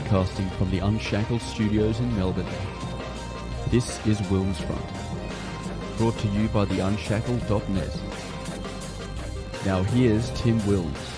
broadcasting from the Unshackled Studios in Melbourne. This is WilmsFront, brought to you by theunshackled.net. Now here's Tim Wilms.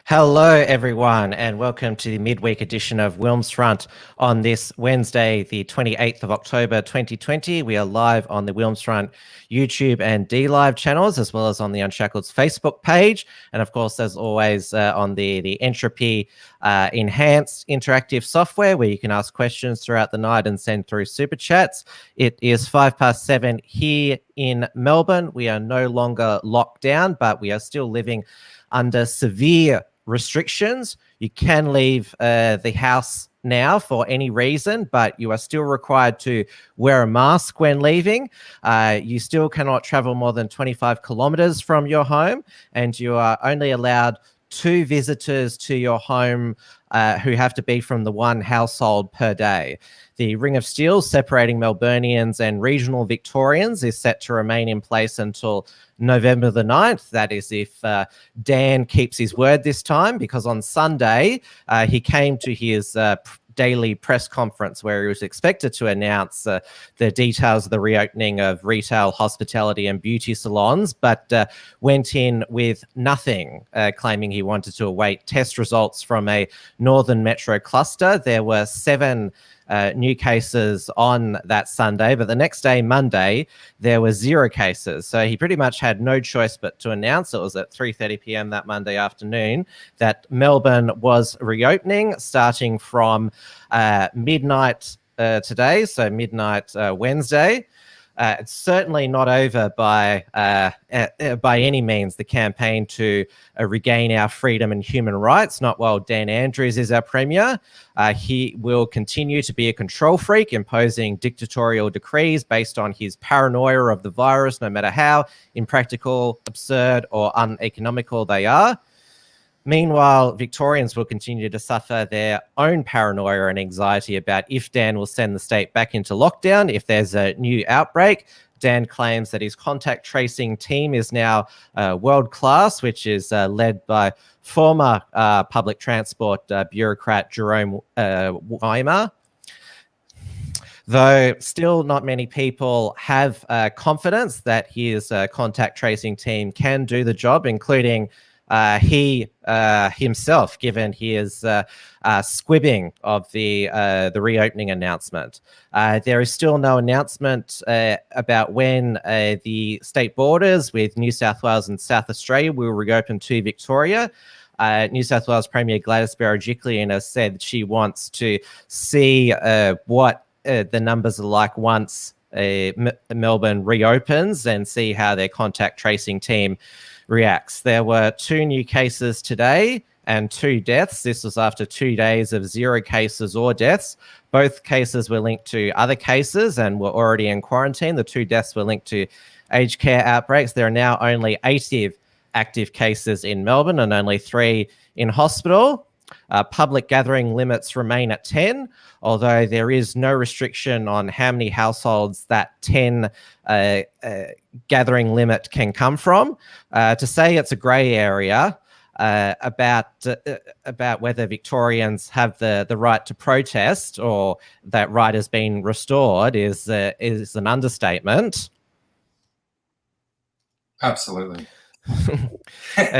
Hello, everyone, and welcome to the midweek edition of WilmsFront on this Wednesday, the 28th of October, 2020. We are live on the WilmsFront YouTube and DLive channels, as well as on the Unshackled's Facebook page. And of course, as always, on the Entropy enhanced interactive software, where you can ask questions throughout the night and send through super chats. It is 7:05 here in Melbourne. We are no longer locked down, but we are still living under severe restrictions. You can leave the house now for any reason, but you are still required to wear a mask when leaving. You still cannot travel more than 25 kilometers from your home, and you are only allowed 2 visitors to your home who have to be from the one household per day. The Ring of Steel separating Melburnians and regional Victorians is set to remain in place until November the 9th. That is if Dan keeps his word this time, because on Sunday he came to his daily press conference where he was expected to announce the details of the reopening of retail, hospitality and beauty salons, but went in with nothing, claiming he wanted to await test results from a northern metro cluster. There were 7 new cases on that Sunday, but the next day, Monday, there were 0 cases. So he pretty much had no choice but to announce, it was at 3:30 p.m. that Monday afternoon, that Melbourne was reopening starting from midnight today, so midnight Wednesday. It's certainly not over by any means, the campaign to regain our freedom and human rights, not while Dan Andrews is our Premier. He will continue to be a control freak, imposing dictatorial decrees based on his paranoia of the virus, no matter how impractical, absurd or uneconomical they are. Meanwhile, Victorians will continue to suffer their own paranoia and anxiety about if Dan will send the state back into lockdown if there's a new outbreak. Dan claims that his contact tracing team is now world class, which is led by former public transport bureaucrat Jerome Weimer. Though still not many people have confidence that his contact tracing team can do the job, including he himself, given his squibbing of the reopening announcement. There is still no announcement about when the state borders with New South Wales and South Australia will reopen to Victoria. New South Wales Premier Gladys Berejiklian has said she wants to see what the numbers are like once Melbourne reopens and see how their contact tracing team reacts. There were 2 new cases today and 2 deaths. This was after 2 days of 0 cases or deaths. Both cases were linked to other cases and were already in quarantine. The 2 deaths were linked to aged care outbreaks. There are now only 80 active cases in Melbourne and only 3 in hospital. Public gathering limits remain at 10, although there is no restriction on how many households that 10 gathering limit can come from. To say it's a grey area about whether Victorians have the right to protest or that right has been restored is an understatement. Absolutely.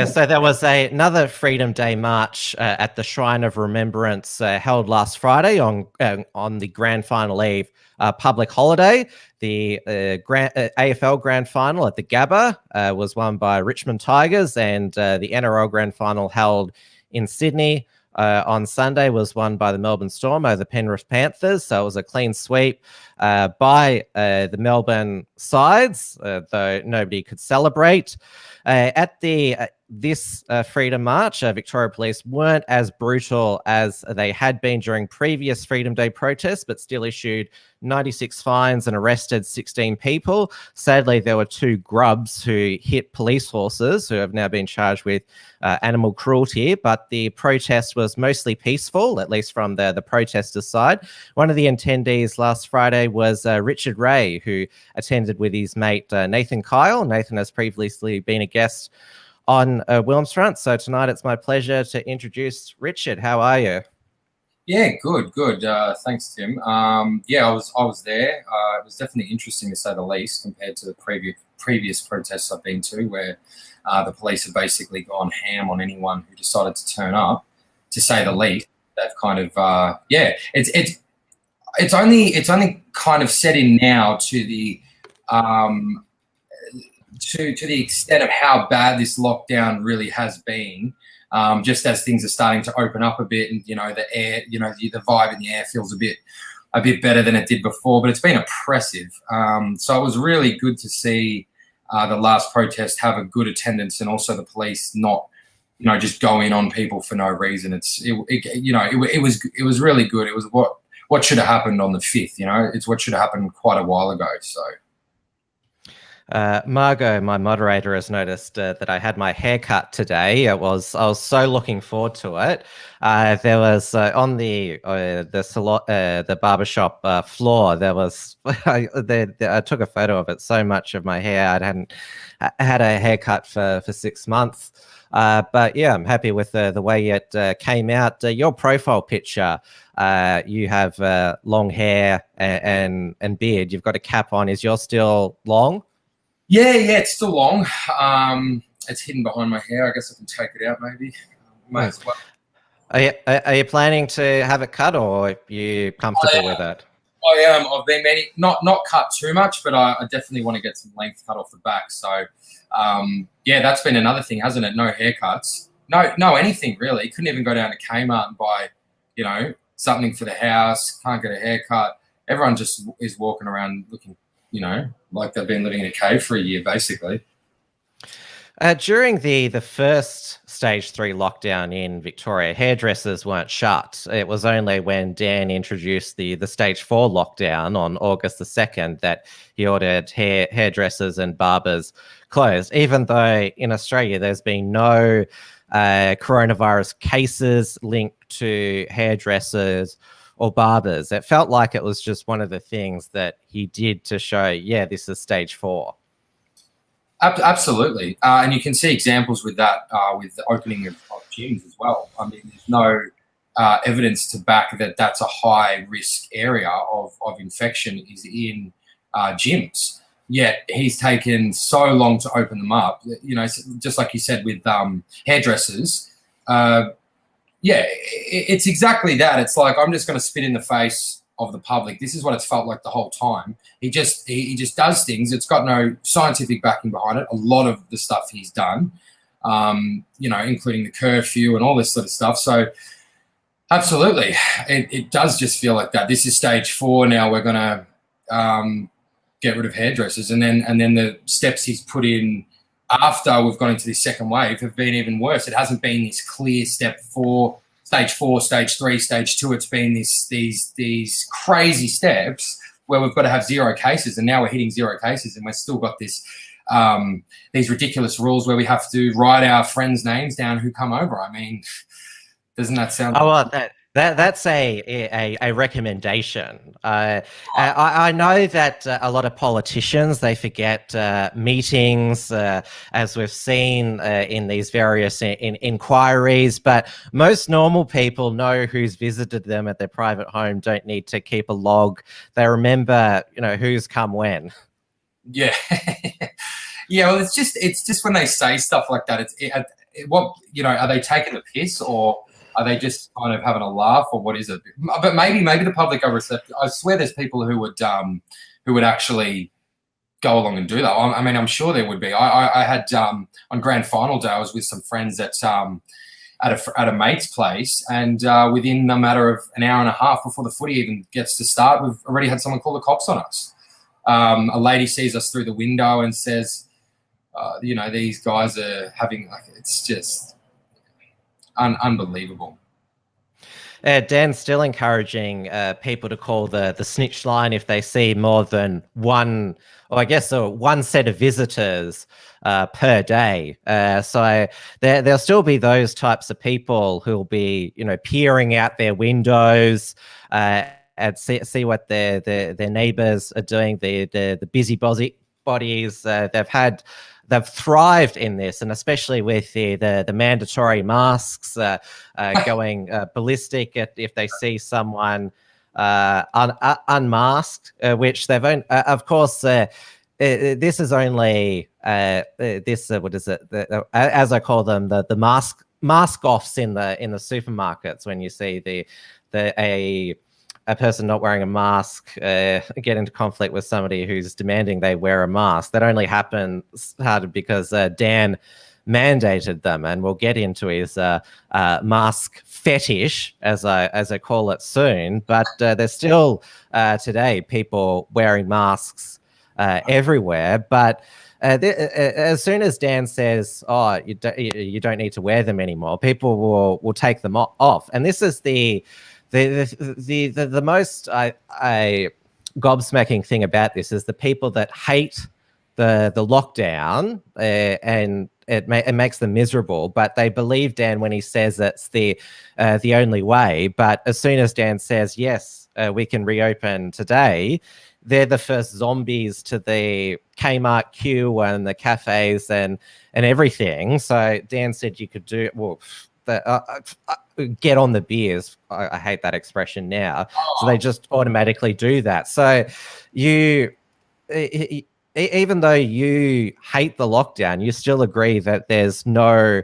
So there was another Freedom Day march at the Shrine of Remembrance held last Friday on the grand final eve public holiday. The AFL grand final at the Gabba was won by Richmond Tigers, and the NRL grand final held in Sydney on Sunday was won by the Melbourne Storm over the Penrith Panthers. So it was a clean sweep by the Melbourne sides, though nobody could celebrate. At this Freedom March, Victoria Police weren't as brutal as they had been during previous Freedom Day protests, but still issued 96 fines and arrested 16 people. Sadly, there were 2 grubs who hit police horses who have now been charged with animal cruelty, but the protest was mostly peaceful, at least from the protesters' side. One of the attendees last Friday was Richard Ray, who attended with his mate Nathan Kyle. Nathan has previously been a guest on WilmsFront. So tonight it's my pleasure to introduce Richard. How are you? Yeah, good. Thanks, Tim. Yeah, I was there. It was definitely interesting to say the least compared to the previous protests I've been to, where the police have basically gone ham on anyone who decided to turn up. To say the least, they've kind of it's only kind of set in now to the to the extent of how bad this lockdown really has been. Just as things are starting to open up a bit, and the air, the vibe in the air feels a bit better than it did before. But it's been oppressive. So it was really good to see the last protest have a good attendance, and also the police not, just go in on people for no reason. It was really good. It was what should have happened on the 5th. It's what should have happened quite a while ago. So. Margot, my moderator, has noticed that I had my haircut today. I was so looking forward to it. There was on the barbershop floor. There was I took a photo of it. So much of my hair, I had a haircut for 6 months. But yeah, I'm happy with the way it came out. Your profile picture, you have long hair and beard. You've got a cap on. Is yours still long? Yeah, it's still long. It's hidden behind my hair. I guess I can take it out maybe. Might as well. Are you planning to have it cut, or are you comfortable with it? I am. I've been not cut too much, but I definitely want to get some length cut off the back. So, yeah, that's been another thing, hasn't it? No haircuts. No anything really. Couldn't even go down to Kmart and buy, something for the house. Can't get a haircut. Everyone just is walking around looking, like they've been living in a cave for a year, basically. During the first stage 3 lockdown in Victoria, hairdressers weren't shut. It was only when Dan introduced the stage 4 lockdown on August the 2nd that he ordered hairdressers and barbers closed, even though in Australia there's been no coronavirus cases linked to hairdressers or barbers. It felt like it was just one of the things that he did to show, yeah, this is stage 4. Absolutely. And you can see examples with that, with the opening of gyms as well. I mean, there's no evidence to back that that's a high risk area of infection is in gyms. Yet he's taken so long to open them up. Just like you said with hairdressers, yeah, it's exactly that. It's like, I'm just going to spit in the face of the public. This is what it's felt like the whole time. He just does things. It's got no scientific backing behind it. A lot of the stuff he's done, including the curfew and all this sort of stuff. So absolutely, it does just feel like that. This is stage 4 now. We're going to get rid of hairdressers, and then the steps he's put in after we've gone into this second wave have been even worse. It hasn't been this clear step 4, stage 4, stage 3, stage 2. It's been these crazy steps where we've got to have 0 cases, and now we're hitting 0 cases, and we've still got this these ridiculous rules where we have to write our friends' names down who come over. I mean, doesn't that sound? Oh, well, that's a recommendation. I know that a lot of politicians, they forget meetings, as we've seen in these various inquiries, but most normal people know who's visited them at their private home, don't need to keep a log. They remember, who's come when. Yeah. Yeah, well, it's just when they say stuff like that, are they taking the piss, or are they just kind of having a laugh, or what is it? But maybe the public are receptive. I swear there's people who would actually go along and do that. I mean, I'm sure there would be. I had on grand final day, I was with some friends at a mate's place, and within a matter of an hour and a half before the footy even gets to start, we've already had someone call the cops on us. A lady sees us through the window and says, these guys are having, it's just unbelievable. Dan's still encouraging people to call the snitch line if they see more than one, or I guess one set of visitors per day. So there'll still be those types of people who'll be, peering out their windows and see what their neighbours are doing. The busybodies. They've had they've thrived in this, and especially with the mandatory masks going ballistic if they see someone unmasked, which they've of course. This is only what is it? As I call them, the mask offs in the supermarkets, when you see a person not wearing a mask get into conflict with somebody who's demanding they wear a mask. That only happens because Dan mandated them, and we'll get into his mask fetish, as I call it, soon. But there's still today people wearing masks everywhere. But as soon as Dan says, "Oh, you don't need to wear them anymore," people will take them off. And this is the most gobsmacking thing about this is the people that hate the lockdown and it makes them miserable, but they believe Dan when he says it's the only way. But as soon as Dan says, yes, we can reopen today, they're the first zombies to the Kmart queue and the cafes and everything. So Dan said you could do, well, get on the beers. I hate that expression now. So they just automatically do that. So even though you hate the lockdown, you still agree that there's no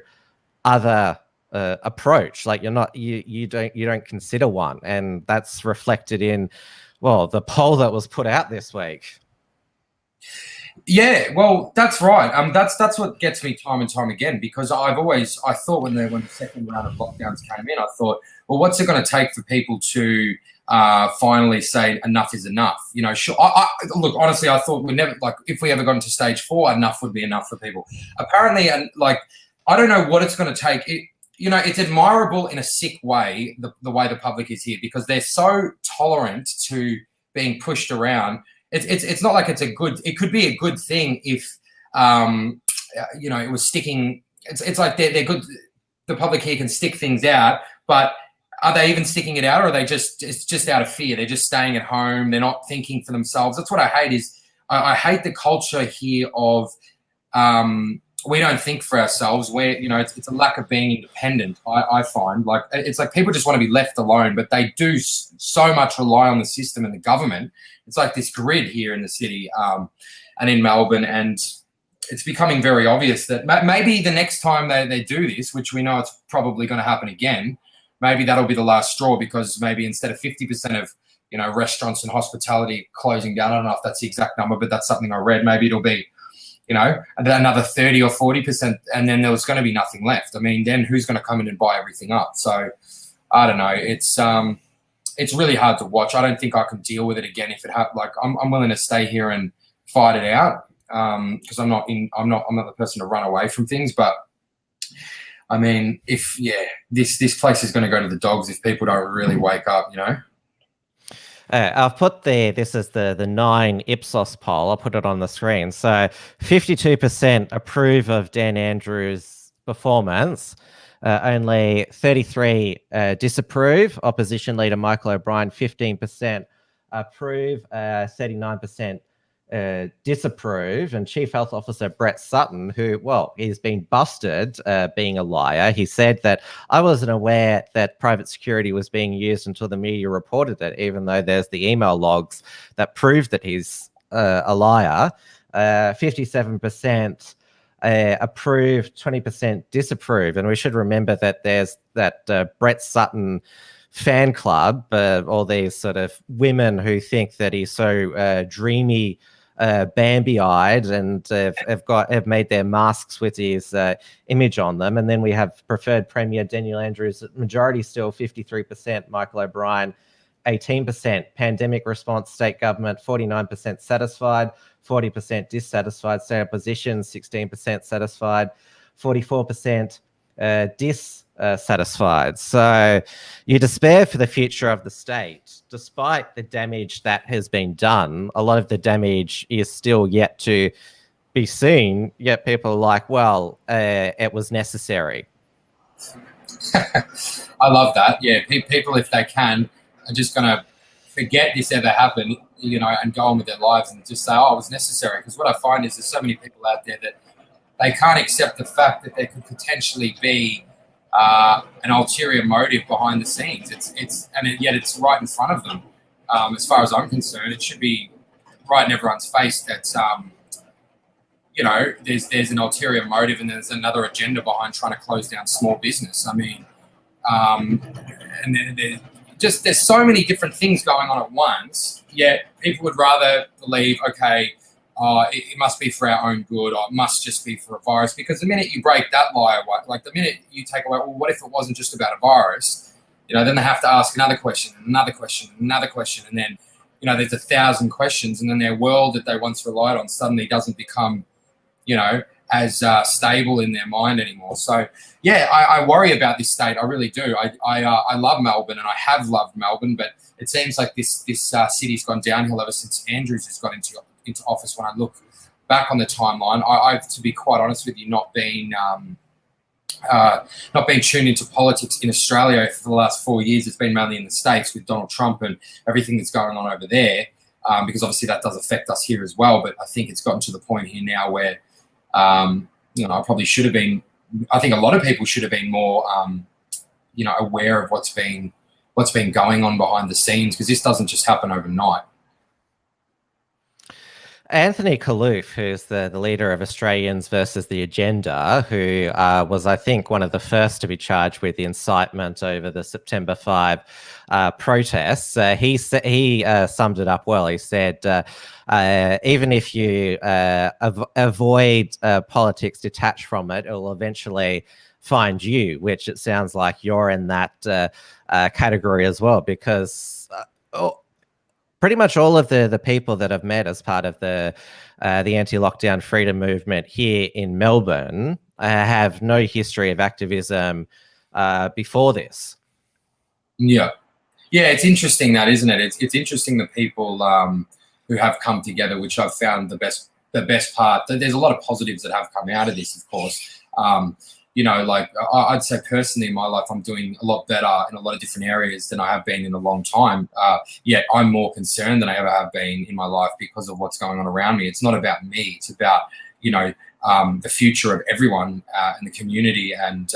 other approach. Like you don't consider one, and that's reflected in, well, the poll that was put out this week. Yeah, well, that's right. That's what gets me time and time again, because I thought when the second round of lockdowns came in, I thought, well, what's it going to take for people to finally say enough is enough? You know, sure. Look, honestly, I thought if we ever got into stage 4, enough would be enough for people. Apparently, and I don't know what it's going to take. It's admirable in a sick way, the way the public is here, because they're so tolerant to being pushed around. It's not like it could be a good thing if, it was sticking. It's like they're good. The public here can stick things out, but are they even sticking it out, or are they it's just out of fear? They're just staying at home. They're not thinking for themselves. That's what I hate I hate the culture here of, we don't think for ourselves. Where it's a lack of being independent. I find it's like people just want to be left alone, but they do so much rely on the system and the government. It's like this grid here in the city and in Melbourne, and it's becoming very obvious that maybe the next time they do this, which we know it's probably going to happen again, maybe that'll be the last straw, because maybe instead of 50% of restaurants and hospitality closing down, I don't know if that's the exact number, but that's something I read. Maybe it'll be another 30 or 40%, and then there was going to be nothing left. I mean, then who's going to come in and buy everything up? So I don't know. It's really hard to watch. I don't think I can deal with it again if it happens. I'm willing to stay here and fight it out, because I'm not the person to run away from things. But I mean, this place is going to go to the dogs if people don't really wake up. I've put this is the 9 Ipsos poll. I'll put it on the screen. So 52% approve of Dan Andrews' performance. Only 33 disapprove. Opposition leader Michael O'Brien, 15% approve, 39% disapprove. And Chief Health Officer Brett Sutton, who, he's been busted being a liar. He said that I wasn't aware that private security was being used until the media reported it, even though there's the email logs that prove that he's a liar. 57% approve, 20% disapprove. And we should remember that there's that Brett Sutton fan club, all these sort of women who think that he's so dreamy, Bambi-eyed, and have made their masks with his image on them. And then we have preferred Premier Daniel Andrews, majority still 53%, Michael O'Brien 18%, pandemic response, state government 49% satisfied, 40% dissatisfied, state opposition 16% satisfied, 44% dissatisfied. So you despair for the future of the state. Despite the damage that has been done, a lot of the damage is still yet to be seen, yet people are like, it was necessary. I love that. Yeah, people, if they can, are just going to forget this ever happened, and go on with their lives and just say, it was necessary. Because what I find is there's so many people out there that they can't accept the fact that there could potentially be an ulterior motive behind the scenes. Yet it's right in front of them. As far as I'm concerned, it should be right in everyone's face that there's an ulterior motive and there's another agenda behind trying to close down small business. I mean, and there's so many different things going on at once. Yet people would rather believe, okay, it must be for our own good, or it must just be for a virus. Because the minute you break that lie away, like the minute you take away, well, what if it wasn't just about a virus? Then they have to ask another question, and another question, and another question, and then there's 1,000 questions, and then their world that they once relied on suddenly doesn't become as stable in their mind anymore. So, yeah, I worry about this state. I really do. I love Melbourne, and I have loved Melbourne, but it seems like this city's gone downhill ever since Andrews has got into office. When I look back on the timeline, I've, to be quite honest with you, not been tuned into politics in Australia for the last 4 years. It's been mainly in the States with Donald Trump and everything that's going on over there, because obviously that does affect us here as well. But I think it's gotten to the point here now where I probably should have been. I think a lot of people should have been more, aware of what's been going on behind the scenes, because this doesn't just happen overnight. Anthony Kaluf, who's the leader of Australians versus the Agenda, who was, I think, one of the first to be charged with the incitement over the September 5 protests, he summed it up well. He said, even if you avoid politics, detach from it, it will eventually find you, which it sounds like you're in that category as well, because pretty much all of the people that I've met as part of the anti-lockdown freedom movement here in Melbourne have no history of activism before this. Yeah, it's interesting that, isn't it? It's interesting the people who have come together, which I've found the best part. There's a lot of positives that have come out of this, of course. I'd say personally in my life, I'm doing a lot better in a lot of different areas than I have been in a long time. Yet I'm more concerned than I ever have been in my life because of what's going on around me. It's not about me. It's about, the future of everyone in the community and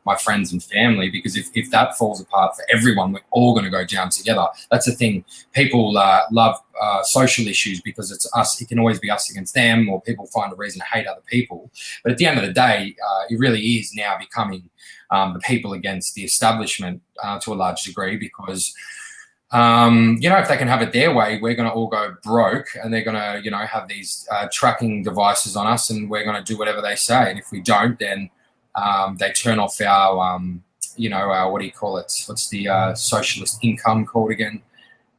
my friends and family, because if that falls apart for everyone, we're all going to go down together. That's the thing. People love social issues because it's us. It can always be us against them, or people find a reason to hate other people. But at the end of the day, it really is now becoming the people against the establishment to a large degree, because if they can have it their way, we're going to all go broke, and they're going to, have these tracking devices on us, and we're going to do whatever they say. And if we don't, then they turn off our, what do you call it? What's the socialist income called again?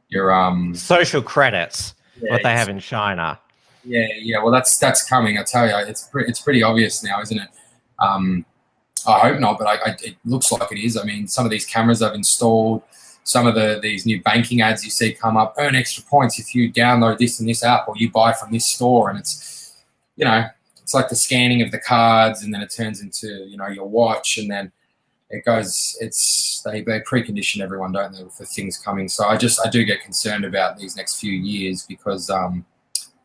Your social credits, what they have in China. Yeah. Well, that's coming. I tell you, it's pretty obvious now, isn't it? I hope not, but it looks like it is. I mean, some of these cameras I've installed. Some of these new banking ads you see come up, earn extra points if you download this and this app, or you buy from this store. And it's, it's like the scanning of the cards, and then it turns into, your watch, and then it goes, they precondition everyone, don't they, for things coming. So I do get concerned about these next few years, because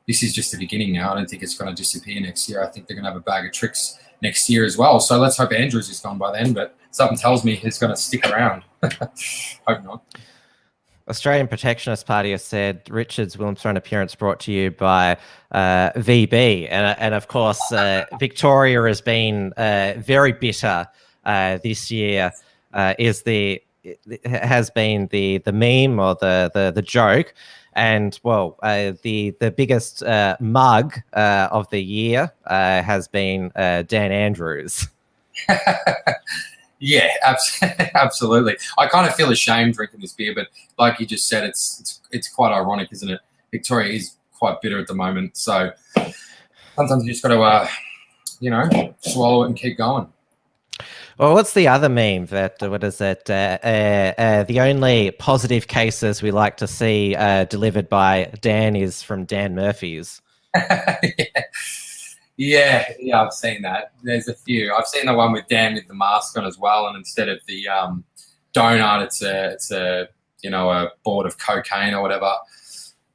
this is just the beginning now. I don't think it's going to disappear next year. I think they're going to have a bag of tricks next year as well. So let's hope Andrews is gone by then, but something tells me he's going to stick around. Hope not. Australian Protectionist Party has said Richard's WilmsFront appearance brought to you by VB. And of course, Victoria has been very bitter this year, has been the meme or the joke. And, well, the biggest mug of the year has been Dan Andrews. Yeah, absolutely. I kind of feel ashamed drinking this beer, but like you just said, it's quite ironic, isn't it? Victoria is quite bitter at the moment, so sometimes you just got to, swallow it and keep going. Well, what's the other meme what is it? The only positive cases we like to see delivered by Dan is from Dan Murphy's. Yeah, I've seen that. There's a few. I've seen the one with Dan with the mask on as well, and instead of the donut, it's a board of cocaine or whatever.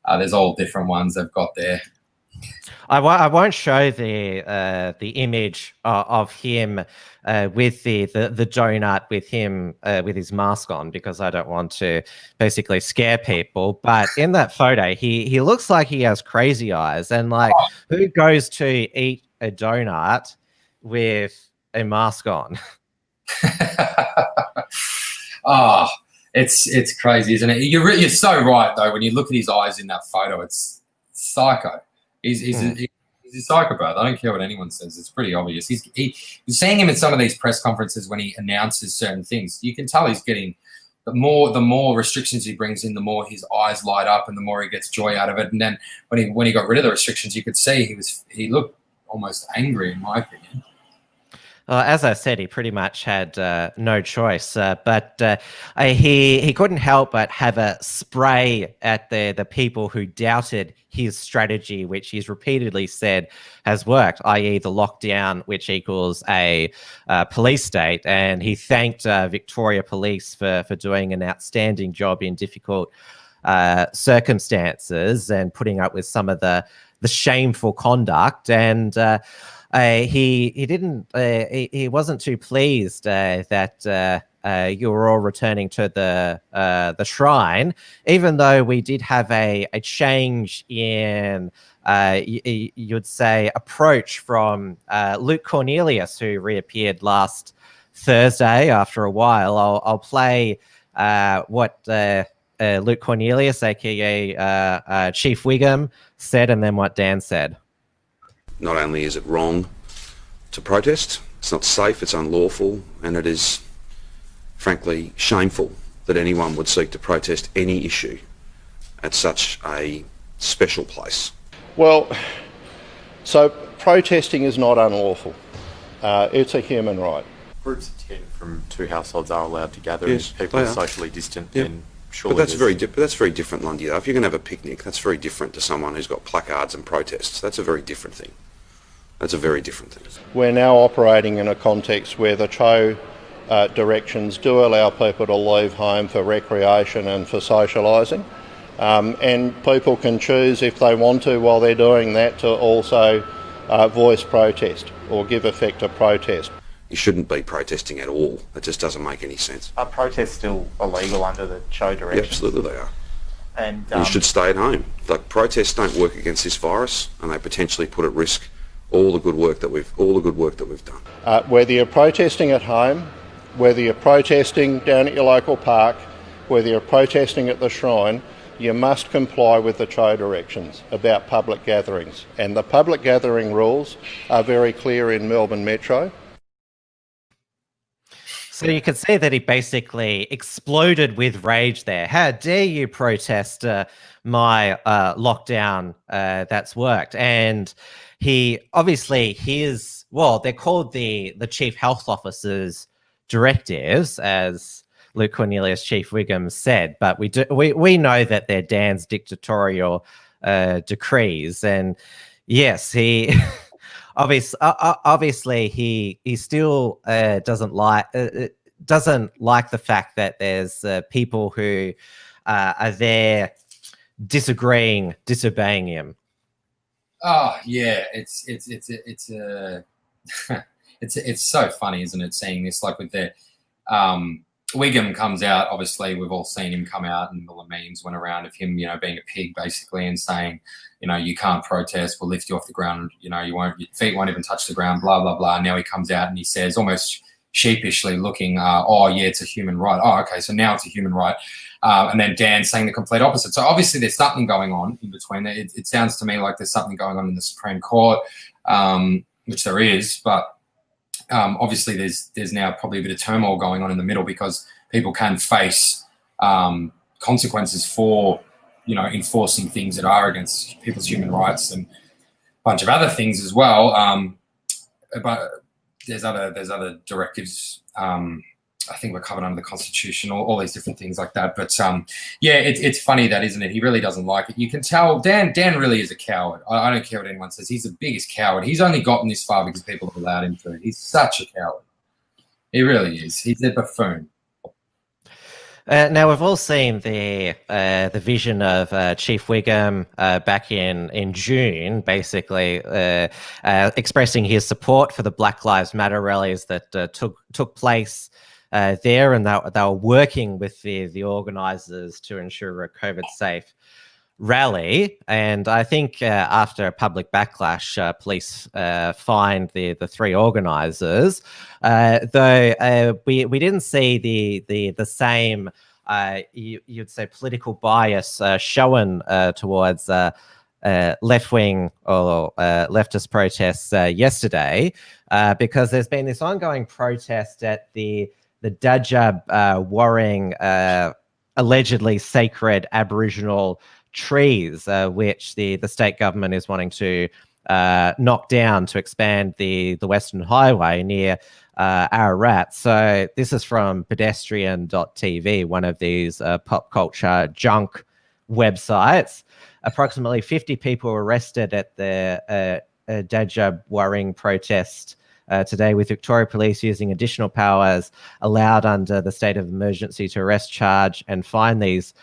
There's all different ones they've got there. I won't show the image of him with the donut with him with his mask on, because I don't want to basically scare people. But in that photo, he looks like he has crazy eyes. And like, who goes to eat a donut with a mask on? Oh, it's crazy, isn't it? You're so right though. When you look at his eyes in that photo, it's psycho. He's a psychopath. I don't care what anyone says. It's pretty obvious. You're seeing him at some of these press conferences when he announces certain things. You can tell he's getting the more restrictions he brings in, the more his eyes light up and the more he gets joy out of it. And then when he got rid of the restrictions, you could see he looked almost angry, in my opinion. As I said, he pretty much had no choice, but he couldn't help but have a spray at the people who doubted his strategy, which he's repeatedly said has worked, i.e. the lockdown, which equals a police state. And he thanked Victoria Police for doing an outstanding job in difficult circumstances and putting up with some of the shameful conduct. And he wasn't too pleased that you were all returning to the shrine, even though we did have a change in you'd say approach from Luke Cornelius, who reappeared last Thursday after a while. I'll play what Luke Cornelius, aka Chief Wiggum, said, and then what Dan said. Not only is it wrong to protest, it's not safe, it's unlawful, and it is frankly shameful that anyone would seek to protest any issue at such a special place. Well, so protesting is not unlawful. It's a human right. Groups of 10 from 2 households are allowed to gather, Yes, and people they are are. socially distant. Yep. And surely But that's very different, Lundy, though. If you're going to have a picnic, that's very different to someone who's got placards and protests. That's a very different thing. That's a very different thing. We're now operating in a context where the CHO directions do allow people to leave home for recreation and for socialising. And people can choose, if they want to, while they're doing that, to also voice protest or give effect to protest. You shouldn't be protesting at all. It just doesn't make any sense. Are protests still illegal under the CHO Yeah, directions? absolutely they are. And You should stay at home. Like, protests don't work against this virus, and they potentially put at risk all the good work that we've done. Whether you're protesting at home, whether you're protesting down at your local park, whether you're protesting at the shrine, you must comply with the CHO directions about public gatherings. And the public gathering rules are very clear in Melbourne Metro. So you can see that he basically exploded with rage there. How dare you protest my lockdown that's worked? And he obviously they're called the Chief Health Officer's directives, as Luke Cornelius, Chief Wiggum, said, but we know that they're Dan's dictatorial decrees. And yes, he obviously he still doesn't like the fact that there's people who are there disobeying him. Oh yeah, it's so funny, isn't it? Seeing this, like with the Wiggum comes out. Obviously, we've all seen him come out, and all the memes went around of him, being a pig basically, and saying, you can't protest. We'll lift you off the ground. Your feet won't even touch the ground. Blah blah blah. And now he comes out and he says, almost sheepishly looking, "Oh yeah, it's a human right. Oh okay, so now it's a human right." And then Dan saying the complete opposite. So obviously there's something going on in between. It sounds to me like there's something going on in the Supreme Court, which there is. But obviously there's now probably a bit of turmoil going on in the middle, because people can face consequences for enforcing things that are against people's human rights and a bunch of other things as well. But there's other directives. I think we're covered under the Constitution, all these different things like that. But yeah, it's funny that, isn't it? He really doesn't like it. You can tell Dan really is a coward. I don't care what anyone says. He's the biggest coward. He's only gotten this far because people have allowed him to. He's such a coward. He really is. He's a buffoon. Now we've all seen the vision of Chief Wiggum back in June, basically expressing his support for the Black Lives Matter rallies that took place there, and they were working with the organisers to ensure a COVID-safe rally. And I think after a public backlash, police fined the three organisers, though we didn't see the same you'd say political bias shown towards left-wing or leftist protests yesterday, because there's been this ongoing protest at the Dajab Warring allegedly sacred Aboriginal trees, which the state government is wanting to knock down to expand the Western Highway near Ararat. So this is from pedestrian.tv, one of these pop culture junk websites. Approximately 50 people were arrested at the Dajab Warring protest today, with Victoria Police using additional powers allowed under the state of emergency to arrest, charge and fine these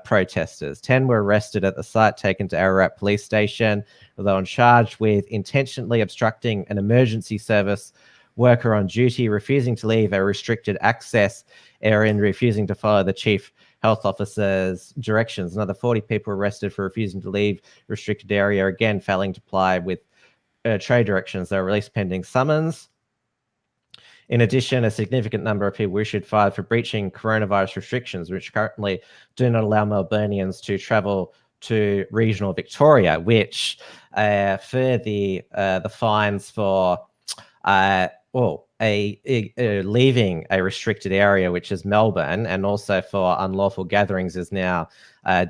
protesters. 10 were arrested at the site, taken to Ararat Police Station, although charged with intentionally obstructing an emergency service worker on duty, refusing to leave a restricted access area and refusing to follow the chief health officer's directions. Another 40 people were arrested for refusing to leave restricted area, again failing to comply with trade directions. They were released pending summons. In addition, a significant number of people were issued fines for breaching coronavirus restrictions, which currently do not allow Melburnians to travel to regional Victoria, which for the fines for leaving a restricted area, which is Melbourne, and also for unlawful gatherings is now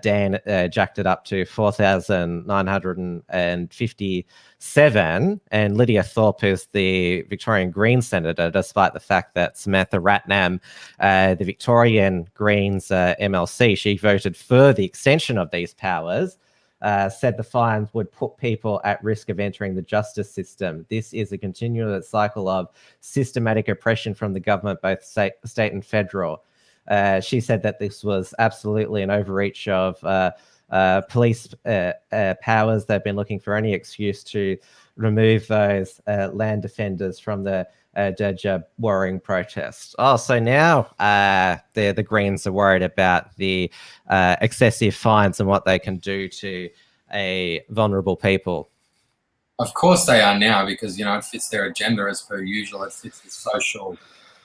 Dan jacked it up to 4,957. And Lydia Thorpe is the Victorian Greens senator, despite the fact that Samantha Ratnam, the Victorian Greens MLC, she voted for the extension of these powers. Said the fines would put people at risk of entering the justice system. This is a continuous cycle of systematic oppression from the government, both state and federal. She said that this was absolutely an overreach of police powers. They've been looking for any excuse to remove those land defenders from the Dajab Warring protest. Oh, so now the Greens are worried about the excessive fines and what they can do to a vulnerable people. Of course they are now, because, it fits their agenda as per usual. It fits the social,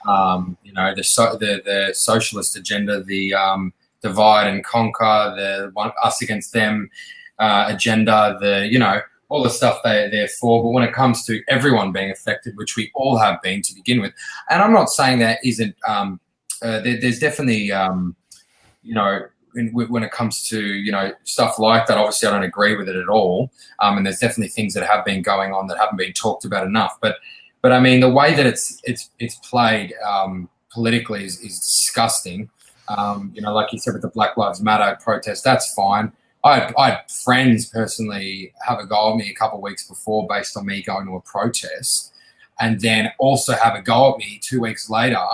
the socialist agenda, the divide and conquer, the us against them agenda, all the stuff they're for. But when it comes to everyone being affected, which we all have been to begin with, and I'm not saying that isn't, there's definitely, when it comes to, stuff like that, obviously I don't agree with it at all. And there's definitely things that have been going on that haven't been talked about enough. But I mean, the way that it's played politically is disgusting. Like you said with the Black Lives Matter protest, that's fine. I had friends personally have a go at me a couple of weeks before based on me going to a protest, and then also have a go at me 2 weeks later.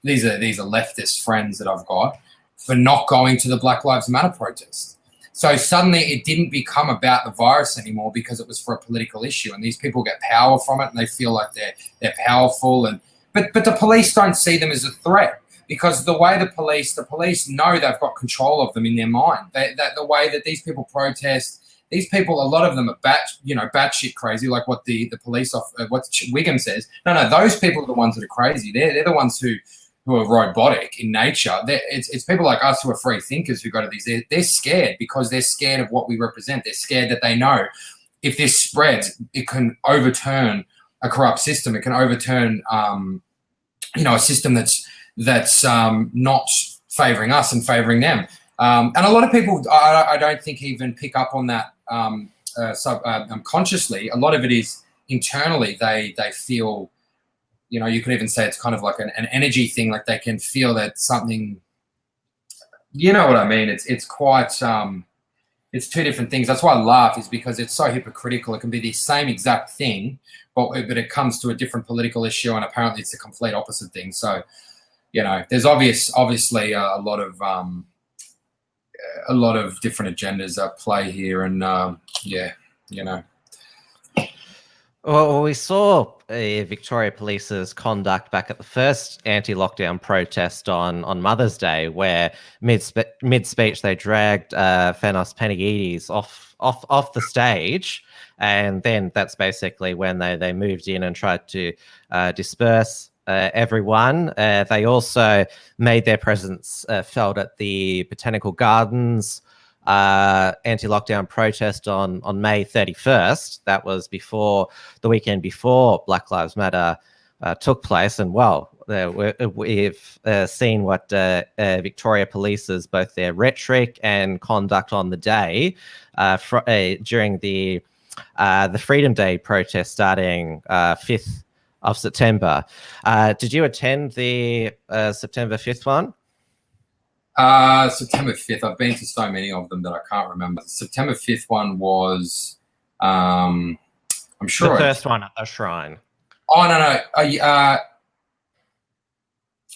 These are leftist friends that I've got for not going to the Black Lives Matter protest. So suddenly it didn't become about the virus anymore because it was for a political issue, and these people get power from it and they feel like they're powerful. But the police don't see them as a threat. Because the way the police know they've got control of them in their mind. The way that these people protest, these people, a lot of them are batshit crazy, like what the police what Wiggum says. No, those people are the ones that are crazy. They're the ones who are robotic in nature. It's people like us who are free thinkers who go to these. They're scared because they're scared of what we represent. They're scared that they know if this spreads, it can overturn a corrupt system. It can overturn, a system that's not favouring us and favouring them. And a lot of people, I don't think even pick up on that consciously. A lot of it is internally. They feel, you could even say it's kind of like an energy thing. Like they can feel that something, you know what I mean? It's quite, it's two different things. That's why I laugh, is because it's so hypocritical. It can be the same exact thing, but it comes to a different political issue, and apparently it's the complete opposite thing. So, there's obviously a lot of different agendas at play here, and Well, we saw Victoria Police's conduct back at the first anti-lockdown protest on Mother's Day, where mid-speech they dragged Thanos Panagides off the stage, and then that's basically when they moved in and tried to disperse everyone. They also made their presence felt at the Botanical Gardens anti-lockdown protest on May 31st. That was before the weekend before Black Lives Matter took place. And we've seen what Victoria Police's both their rhetoric and conduct on the day during the Freedom Day protest starting 5th of September. Did you attend the September 5th one? September 5th. I've been to so many of them that I can't remember. The September 5th one was, I'm sure. The first one at the shrine. Oh, no.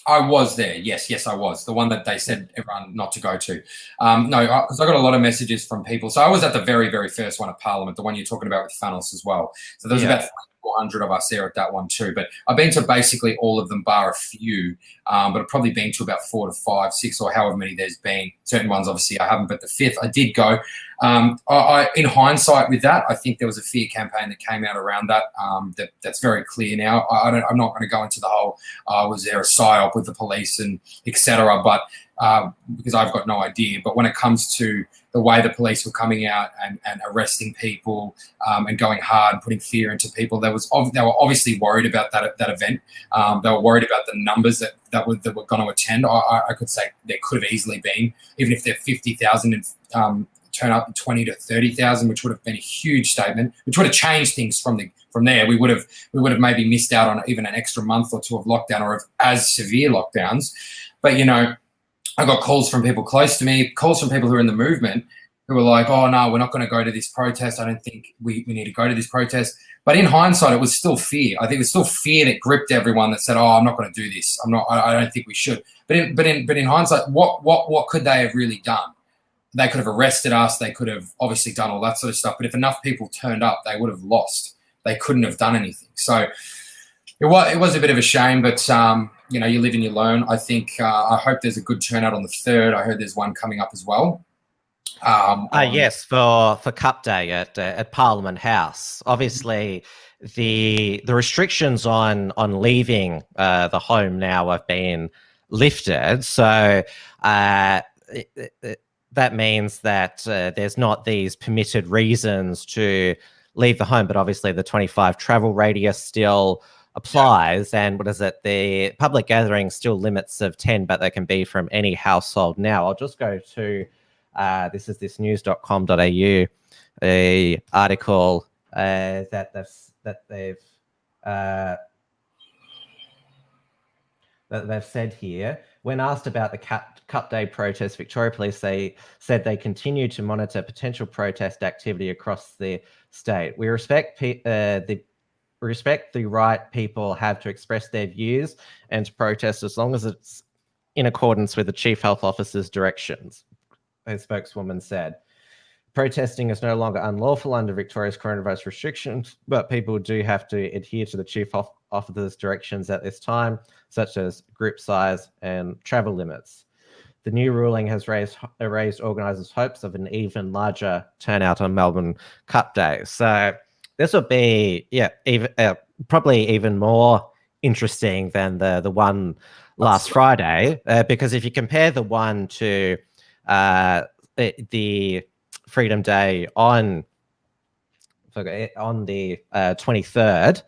I was there. Yes, I was. The one that they said everyone not to go to. No, because I got a lot of messages from people. So I was at the very, very first one at Parliament, the one you're talking about with Thanos as well. So there was about 400 of us there at that one too. But I've been to basically all of them bar a few, but I've probably been to about 4 to 5, 6 or however many there's been. Certain ones, obviously, I haven't, but the 5th I did go. In hindsight with that, I think there was a fear campaign that came out around that. That's very clear now. I'm not going to go into the whole, was there a psyop with the police and etc. But because I've got no idea. But when it comes to the way the police were coming out and arresting people and going hard, putting fear into people, they were obviously worried about that event. They were worried about the numbers that were going to attend. I could say there could have easily been, even if they're 50,000 and turn up to 20 to 30,000, which would have been a huge statement, which would have changed things from there. We would have maybe missed out on even an extra month or two of lockdown or of as severe lockdowns. But I got calls from people close to me, calls from people who are in the movement who were like, oh, no, we're not going to go to this protest. I don't think we need to go to this protest. But in hindsight, it was still fear. I think it was still fear that gripped everyone that said, oh, I'm not going to do this. I don't think we should. But in hindsight, what could they have really done? They could have arrested us. They could have obviously done all that sort of stuff. But if enough people turned up, they would have lost. They couldn't have done anything. So it was a bit of a shame, but you live and you learn. I think I hope there's a good turnout on the 3rd. I heard there's one coming up as well. Yes, for Cup Day at Parliament House. Obviously, the restrictions on leaving the home now have been lifted. So that means that there's not these permitted reasons to leave the home, but obviously the 25 travel radius still applies. And what is it? The public gathering still limits of 10, but they can be from any household. Now, I'll just go to this is thisnews.com.au, a article that they've said here. When asked about the Cup Day protest, Victoria Police said they continue to monitor potential protest activity across the state. We respect the right people have to express their views and to protest as long as it's in accordance with the Chief Health Officer's directions, a spokeswoman said. Protesting is no longer unlawful under Victoria's coronavirus restrictions, but people do have to adhere to the Chief Health Officer's directions at this time, such as group size and travel limits. The new ruling has raised organisers' hopes of an even larger turnout on Melbourne Cup Day. So this would be, probably even more interesting than the one last Friday, because if you compare the one to the Freedom Day on the 23rd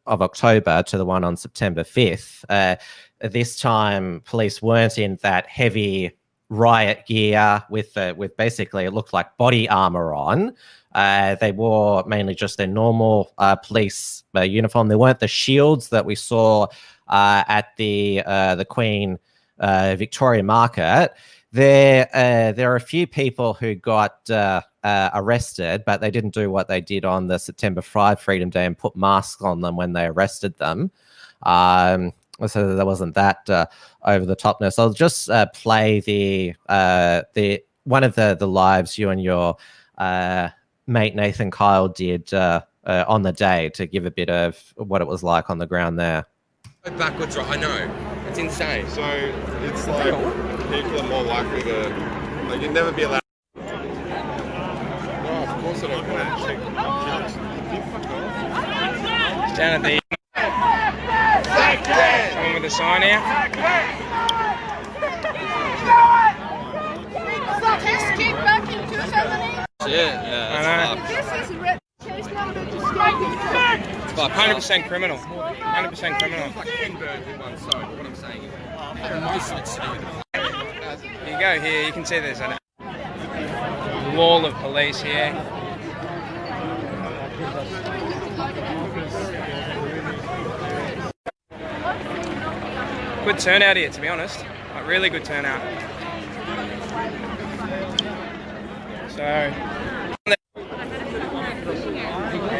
of October to the one on September 5th, this time police weren't in that heavy riot gear with basically it looked like body armor on. They wore mainly just their normal police uniform. There weren't the shields that we saw at the Queen Victoria Market. There are a few people who got arrested, but they didn't do what they did on the September 5 Freedom Day and put masks on them when they arrested them. so there wasn't that over the topness. I'll just play the one of the lives you and your mate Nathan Kyle did on the day to give a bit of what it was like on the ground there. Backwards, right? I know. It's insane. So it's like people are more likely to, like, you'd never be allowed. No, of course I don't want to. Down at the someone with a sign here. Yeah, it's 100% criminal. 100% criminal. You go here, you can see there's a wall of police here. Good turnout here, to be honest. Like, really good turnout. So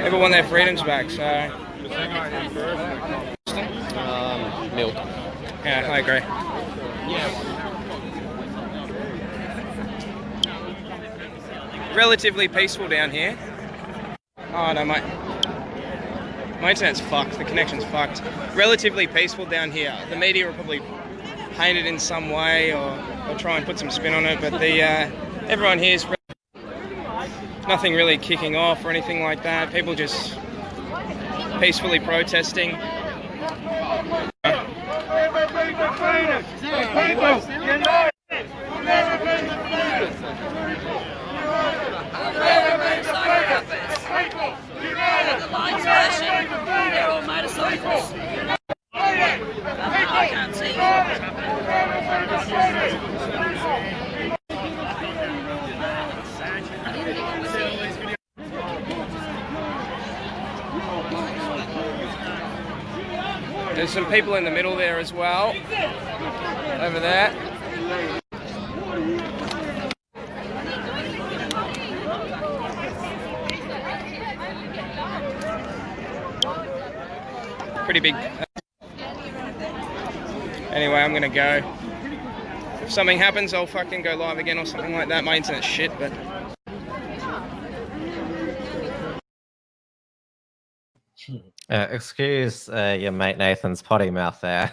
people want their freedoms back. So Milk. yeah, I agree. Relatively peaceful down here. Oh no, my internet's fucked. The connection's fucked. Relatively peaceful down here. The media will probably paint it in some way or try and put some spin on it, but the everyone here's nothing really kicking off or anything like that. People just peacefully protesting. They're all motorcycles. I can't see. There's some people in the middle there as well. Over there. Pretty big. Anyway, I'm gonna go. If something happens, I'll fucking go live again or something like that. My internet's shit, but. Excuse your mate Nathan's potty mouth there.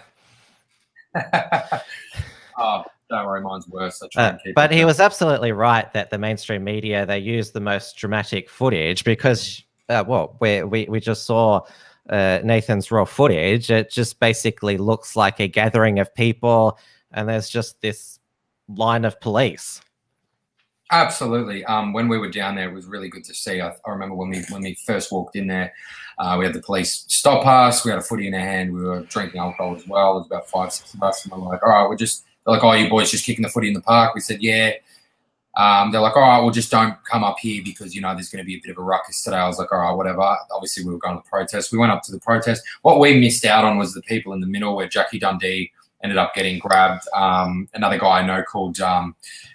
Oh, don't worry, mine's worse. I try and keep But it he down. was absolutely right that the mainstream media, they use the most dramatic footage because, we just saw Nathan's raw footage. It just basically looks like a gathering of people and there's just this line of police. Absolutely. When we were down there, it was really good to see. I remember when we first walked in there, we had the police stop us. We had a footy in our hand. We were drinking alcohol as well. There was about 5-6 of us, and we're like, all right, they're like, oh, you boys just kicking the footy in the park? We said, yeah. They're like, all right, well, just don't come up here because, there's going to be a bit of a ruckus today. I was like, all right, whatever. Obviously, we were going to the protest. We went up to the protest. What we missed out on was the people in the middle where Jackie Dundee ended up getting grabbed. Another guy I know called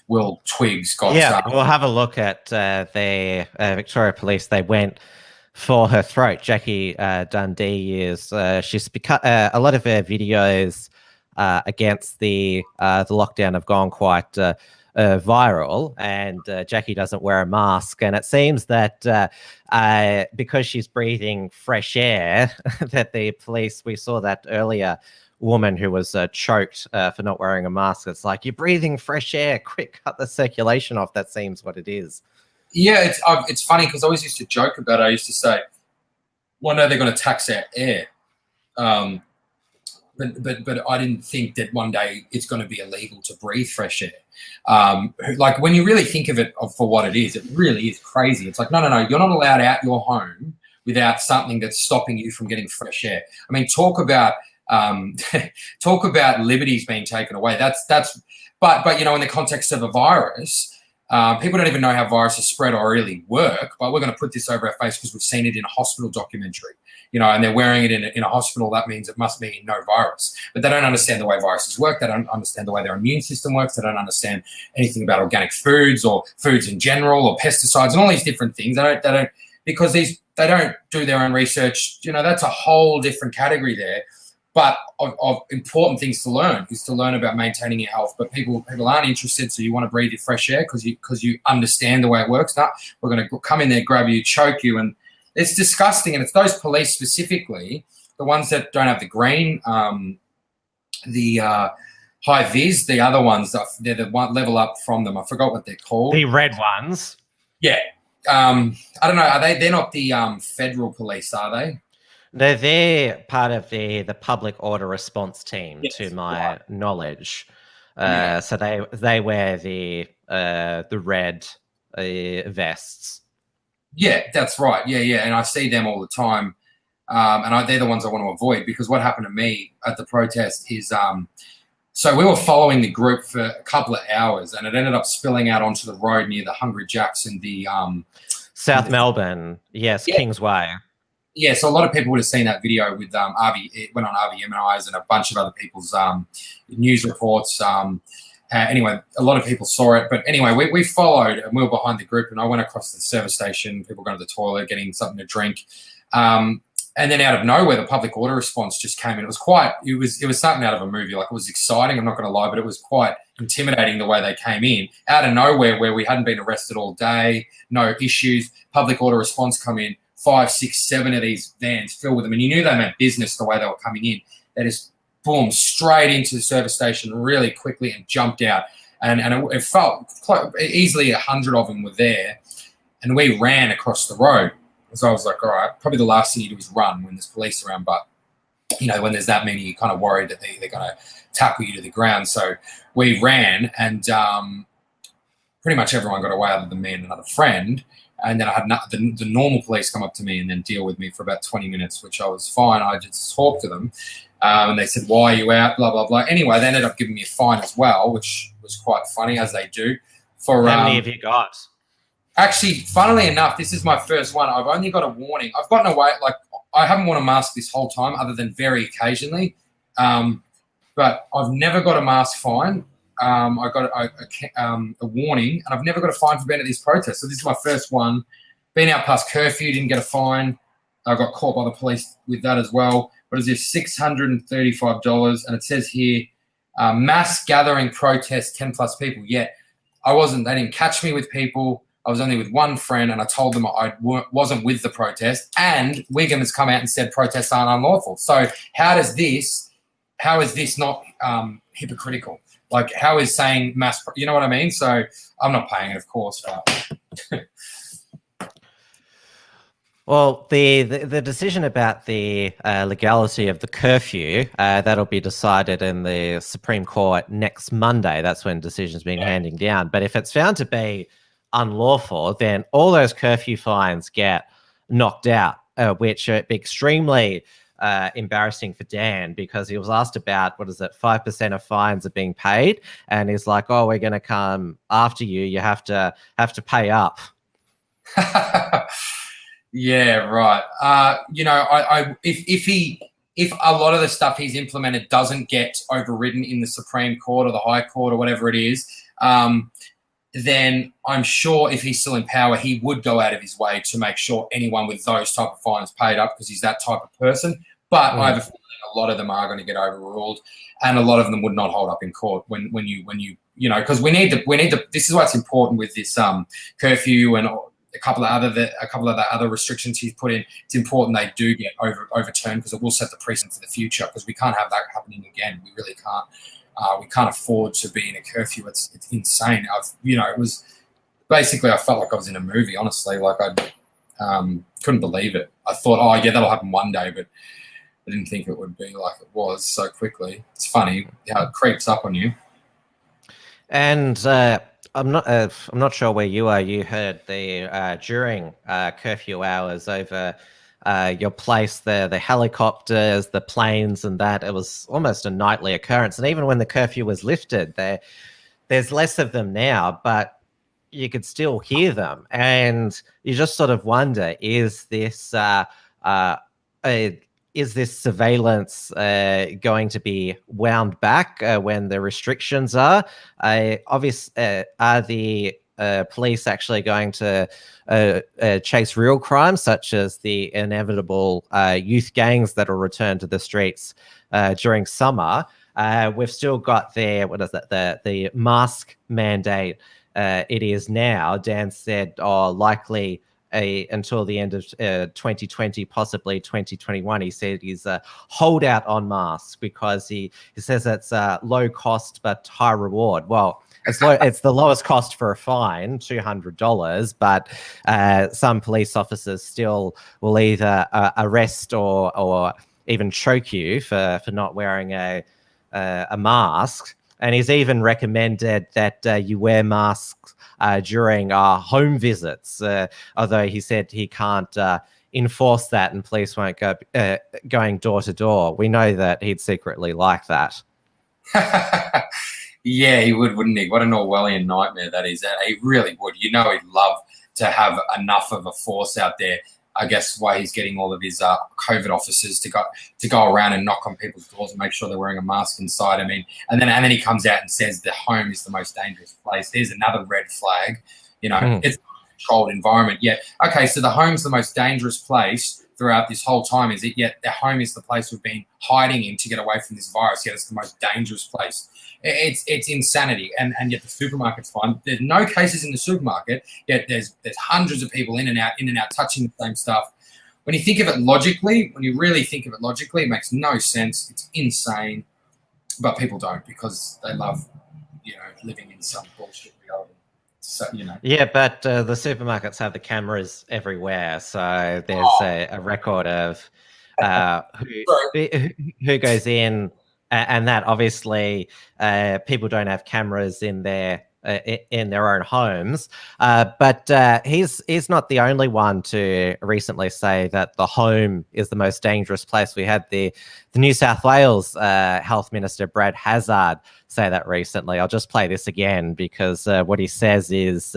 Will Twiggs got... Yeah, we'll have a look at the Victoria Police. They went for her throat. Jackie Dundee she's become a lot of her videos against the lockdown have gone quite viral, and Jackie doesn't wear a mask, and it seems that because she's breathing fresh air that the police, we saw that earlier woman who was choked for not wearing a mask. It's like, you're breathing fresh air, quick, cut the circulation off. That seems what it is. Yeah, it's funny because I always used to joke about it. I used to say, one day they're going to tax our air. But I didn't think that one day it's going to be illegal to breathe fresh air. Like, when you really think of it for what it really is crazy. It's like, no, you're not allowed out your home without something that's stopping you from getting fresh air. I mean, talk about liberties being taken away. But in the context of a virus, people don't even know how viruses spread or really work, but we're going to put this over our face because we've seen it in a hospital documentary, and they're wearing it in a hospital. That means it must mean no virus. But they don't understand the way viruses work. They don't understand the way their immune system works. They don't understand anything about organic foods or foods in general or pesticides and all these different things. They don't because they don't do their own research. That's a whole different category there. But of important things to learn is to learn about maintaining your health. But people aren't interested, so you want to breathe your fresh air because you understand the way it works. No, we're going to come in there, grab you, choke you, and it's disgusting. And it's those police specifically, the ones that don't have the green, the high vis, the other ones, they're the one level up from them. I forgot what they're called. The red ones. Yeah. I don't know. They're not the federal police, are they? They're part of the public order response team, Yes, to my knowledge. Yeah. So they wear the red vests. Yeah, that's right. Yeah. And I see them all the time. And they're the ones I want to avoid, because what happened to me at the protest is, so we were following the group for a couple of hours, and it ended up spilling out onto the road near the Hungry Jacks and the South Melbourne, yes, yeah. Kingsway. Yeah, so a lot of people would have seen that video with it went on RVMI's and a bunch of other people's news reports. Anyway, a lot of people saw it. But anyway, we followed, and we were behind the group, and I went across to the service station, people going to the toilet, getting something to drink. And then out of nowhere, the public order response just came in. It was something out of a movie. Like, it was exciting, I'm not going to lie, but it was quite intimidating the way they came in. Out of nowhere, where we hadn't been arrested all day, no issues, public order response come in, 5, 6, 7 of these vans filled with them. And you knew they meant business the way they were coming in. They just, boom, straight into the service station really quickly and jumped out. And it felt quite easily 100 of them were there. And we ran across the road. So I was like, all right, probably the last thing you do is run when there's police around. But, when there's that many, you're kind of worried that they're going to tackle you to the ground. So we ran, and pretty much everyone got away other than me and another friend. And then I had the normal police come up to me and then deal with me for about 20 minutes, which I was fine. I just talked to them. And they said, why are you out? Blah, blah, blah. Anyway, they ended up giving me a fine as well, which was quite funny, as they do. For how many have you got? Actually, funnily enough, this is my first one. I've only got a warning. I've gotten away, like, I haven't worn a mask this whole time, other than very occasionally. But I've never got a mask fine. I got a warning, and I've never got a fine for being at these protests. So this is my first one. Been out past curfew, didn't get a fine. I got caught by the police with that as well. What is this? $635. And it says here, mass gathering protest, 10 plus people. Yet they didn't catch me with people. I was only with one friend, and I told them I wasn't with the protest. And Wiggum has come out and said protests aren't unlawful. So how is this not hypocritical? Like, how is saying mass, you know what I mean? So I'm not paying it, of course. Well, the decision about the legality of the curfew, that'll be decided in the Supreme Court next Monday. That's when decisions being handed down. But if it's found to be unlawful, then all those curfew fines get knocked out, which are extremely embarrassing for Dan, because he was asked about, 5% of fines are being paid, and he's like, oh, we're going to come after you. You have to pay up. Yeah, right. If a lot of the stuff he's implemented doesn't get overridden in the Supreme Court or the High Court or whatever it is, then I'm sure if he's still in power, he would go out of his way to make sure anyone with those type of fines paid up, because he's that type of person. But I have a feeling a lot of them are going to get overruled, and a lot of them would not hold up in court when you because we need the. This is what's important with this curfew and a couple of the other restrictions he's put in. It's important they do get overturned, because it will set the precedent for the future, because we can't have that happening again. We really can't. We can't afford to be in a curfew. It's insane. It was basically, I felt like I was in a movie, honestly. Like, I couldn't believe it. I thought, oh yeah, that'll happen one day, but I didn't think it would be like it was so quickly. It's funny how it creeps up on you. And I'm not sure where you are. You heard the during curfew hours over your place, the helicopters, the planes, and that it was almost a nightly occurrence. And even when the curfew was lifted, there's less of them now, but you could still hear them, and you just sort of wonder: is this surveillance going to be wound back when the restrictions are? Are the police actually going to chase real crimes, such as the inevitable youth gangs that will return to the streets during summer. We've still got the mask mandate. It is now. Dan said, likely until the end of 2020, possibly 2021. He said he's a holdout on masks because he says it's low cost but high reward. Well, it's the lowest cost for a fine, $200, but some police officers still will either arrest or even choke you for not wearing a mask. And he's even recommended that you wear masks during home visits, although he said he can't enforce that and police won't go going door to door. We know that he'd secretly like that. Yeah, he would, wouldn't he? What an Orwellian nightmare that is. He really would. You know, he'd love to have enough of a force out there. I guess why he's getting all of his COVID officers to go around and knock on people's doors and make sure they're wearing a mask inside. I mean, and then he comes out and says the home is the most dangerous place. There's another red flag. You know, it's a controlled environment. Yet, okay, so the home's the most dangerous place throughout this whole time, is it? Yet the home is the place we've been hiding in to get away from this virus. Yet it's the most dangerous place. It's insanity, and yet the supermarket's fine. There's no cases in the supermarket, yet there's hundreds of people in and out, touching the same stuff. When you think of it logically, when you really think of it logically, it makes no sense. It's insane, but people don't because they love, living in some bullshit reality. So, Yeah, but the supermarkets have the cameras everywhere, so there's a record of who goes in. And that obviously people don't have cameras in their own homes. But he's not the only one to recently say that the home is the most dangerous place. We had the New South Wales Health Minister, Brad Hazzard, say that recently. I'll just play this again because what he says is,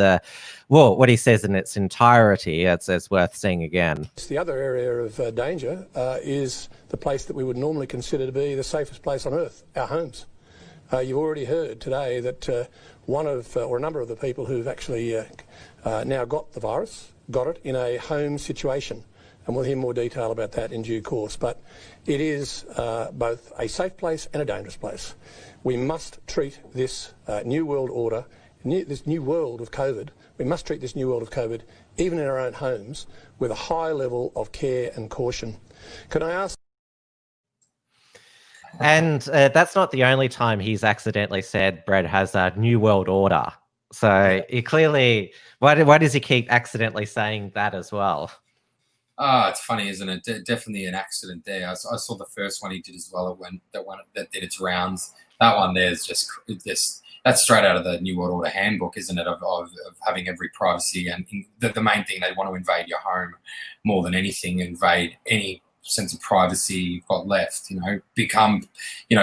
what he says in its entirety, it's worth seeing again. The other area of danger is the place that we would normally consider to be the safest place on earth, our homes. You've already heard today that one of, or a number of the people who've actually now got the virus, got it in a home situation. And we'll hear more detail about that in due course. But it is both a safe place and a dangerous place. We must treat this new world order, this new world of COVID, we must treat this new world of COVID, even in our own homes, with a high level of care and caution. Can I ask? And that's not the only time he's accidentally said Brad Hazzard New World Order. So he clearly, why does he keep accidentally saying that as well? Oh, it's funny, isn't it? Definitely an accident there. I saw the first one he did as well. That one that did its rounds. That one there's just that's straight out of the New World Order handbook, isn't it? Of having every privacy, and the main thing, they want to invade your home more than anything, invade any sense of privacy you've got left, become,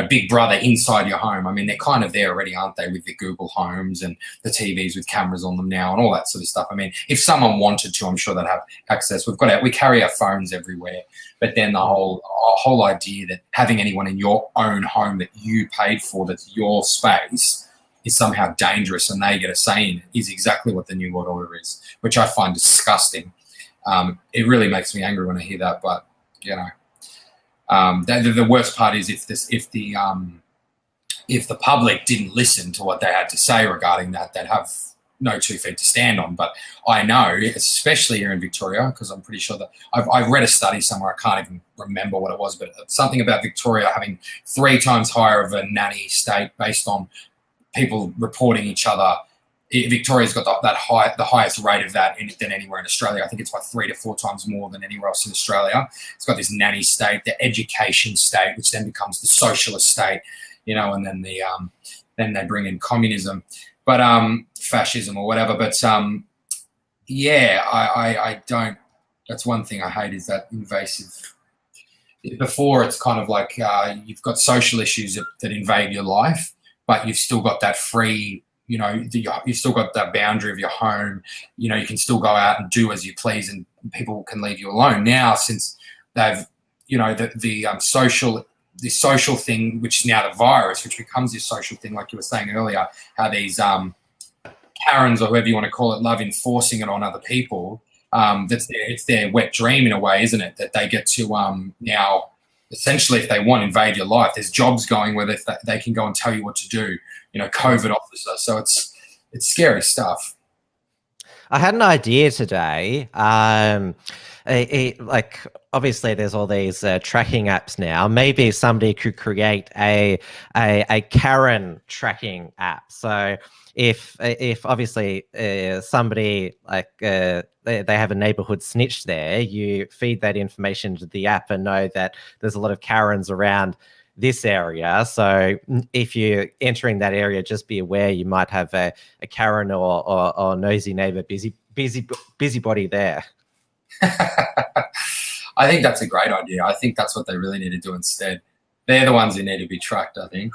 big brother inside your home. I mean, they're kind of there already, aren't they, with the Google Homes and the TVs with cameras on them now and all that sort of stuff. I mean, if someone wanted to, I'm sure they'd have access. We carry our phones everywhere, but then the whole idea that having anyone in your own home that you paid for, that's your space, is somehow dangerous and they get a say in it, is exactly what the New World Order is, which I find disgusting. It really makes me angry when I hear that, but the worst part is if the public didn't listen to what they had to say regarding that, they'd have no 2 feet to stand on. But I know, especially here in Victoria, because I'm pretty sure that I've read a study somewhere, I can't even remember what it was, but something about Victoria having 3 times higher of a nanny state based on people reporting each other. Victoria's got the highest rate of that than anywhere in Australia. I think it's like 3 to 4 times more than anywhere else in Australia. It's got this nanny state, the education state, which then becomes the socialist state, and then then they bring in communism, but fascism or whatever. But I don't. That's one thing I hate, is that invasive. Before, it's kind of like you've got social issues that invade your life, but you've still got that free. You've still got that boundary of your home. You can still go out and do as you please, and people can leave you alone. Now, since they've, the social thing, which is now the virus, which becomes this social thing, like you were saying earlier, how these Karens or whoever you want to call it love enforcing it on other people. It's their wet dream in a way, isn't it? That they get to now, essentially, if they want, invade your life. There's jobs going where they can go and tell you what to do. COVID officer. So it's scary stuff. I had an idea today. Like, obviously, there's all these tracking apps now. Maybe somebody could create a Karen tracking app. So if obviously somebody like they have a neighborhood snitch there, you feed that information to the app and know that there's a lot of Karens around this area. So if you're entering that area, just be aware you might have a Karen or nosy neighbor busybody there. I think that's a great idea. I think that's what they really need to do instead. They're the ones who need to be tracked, I think.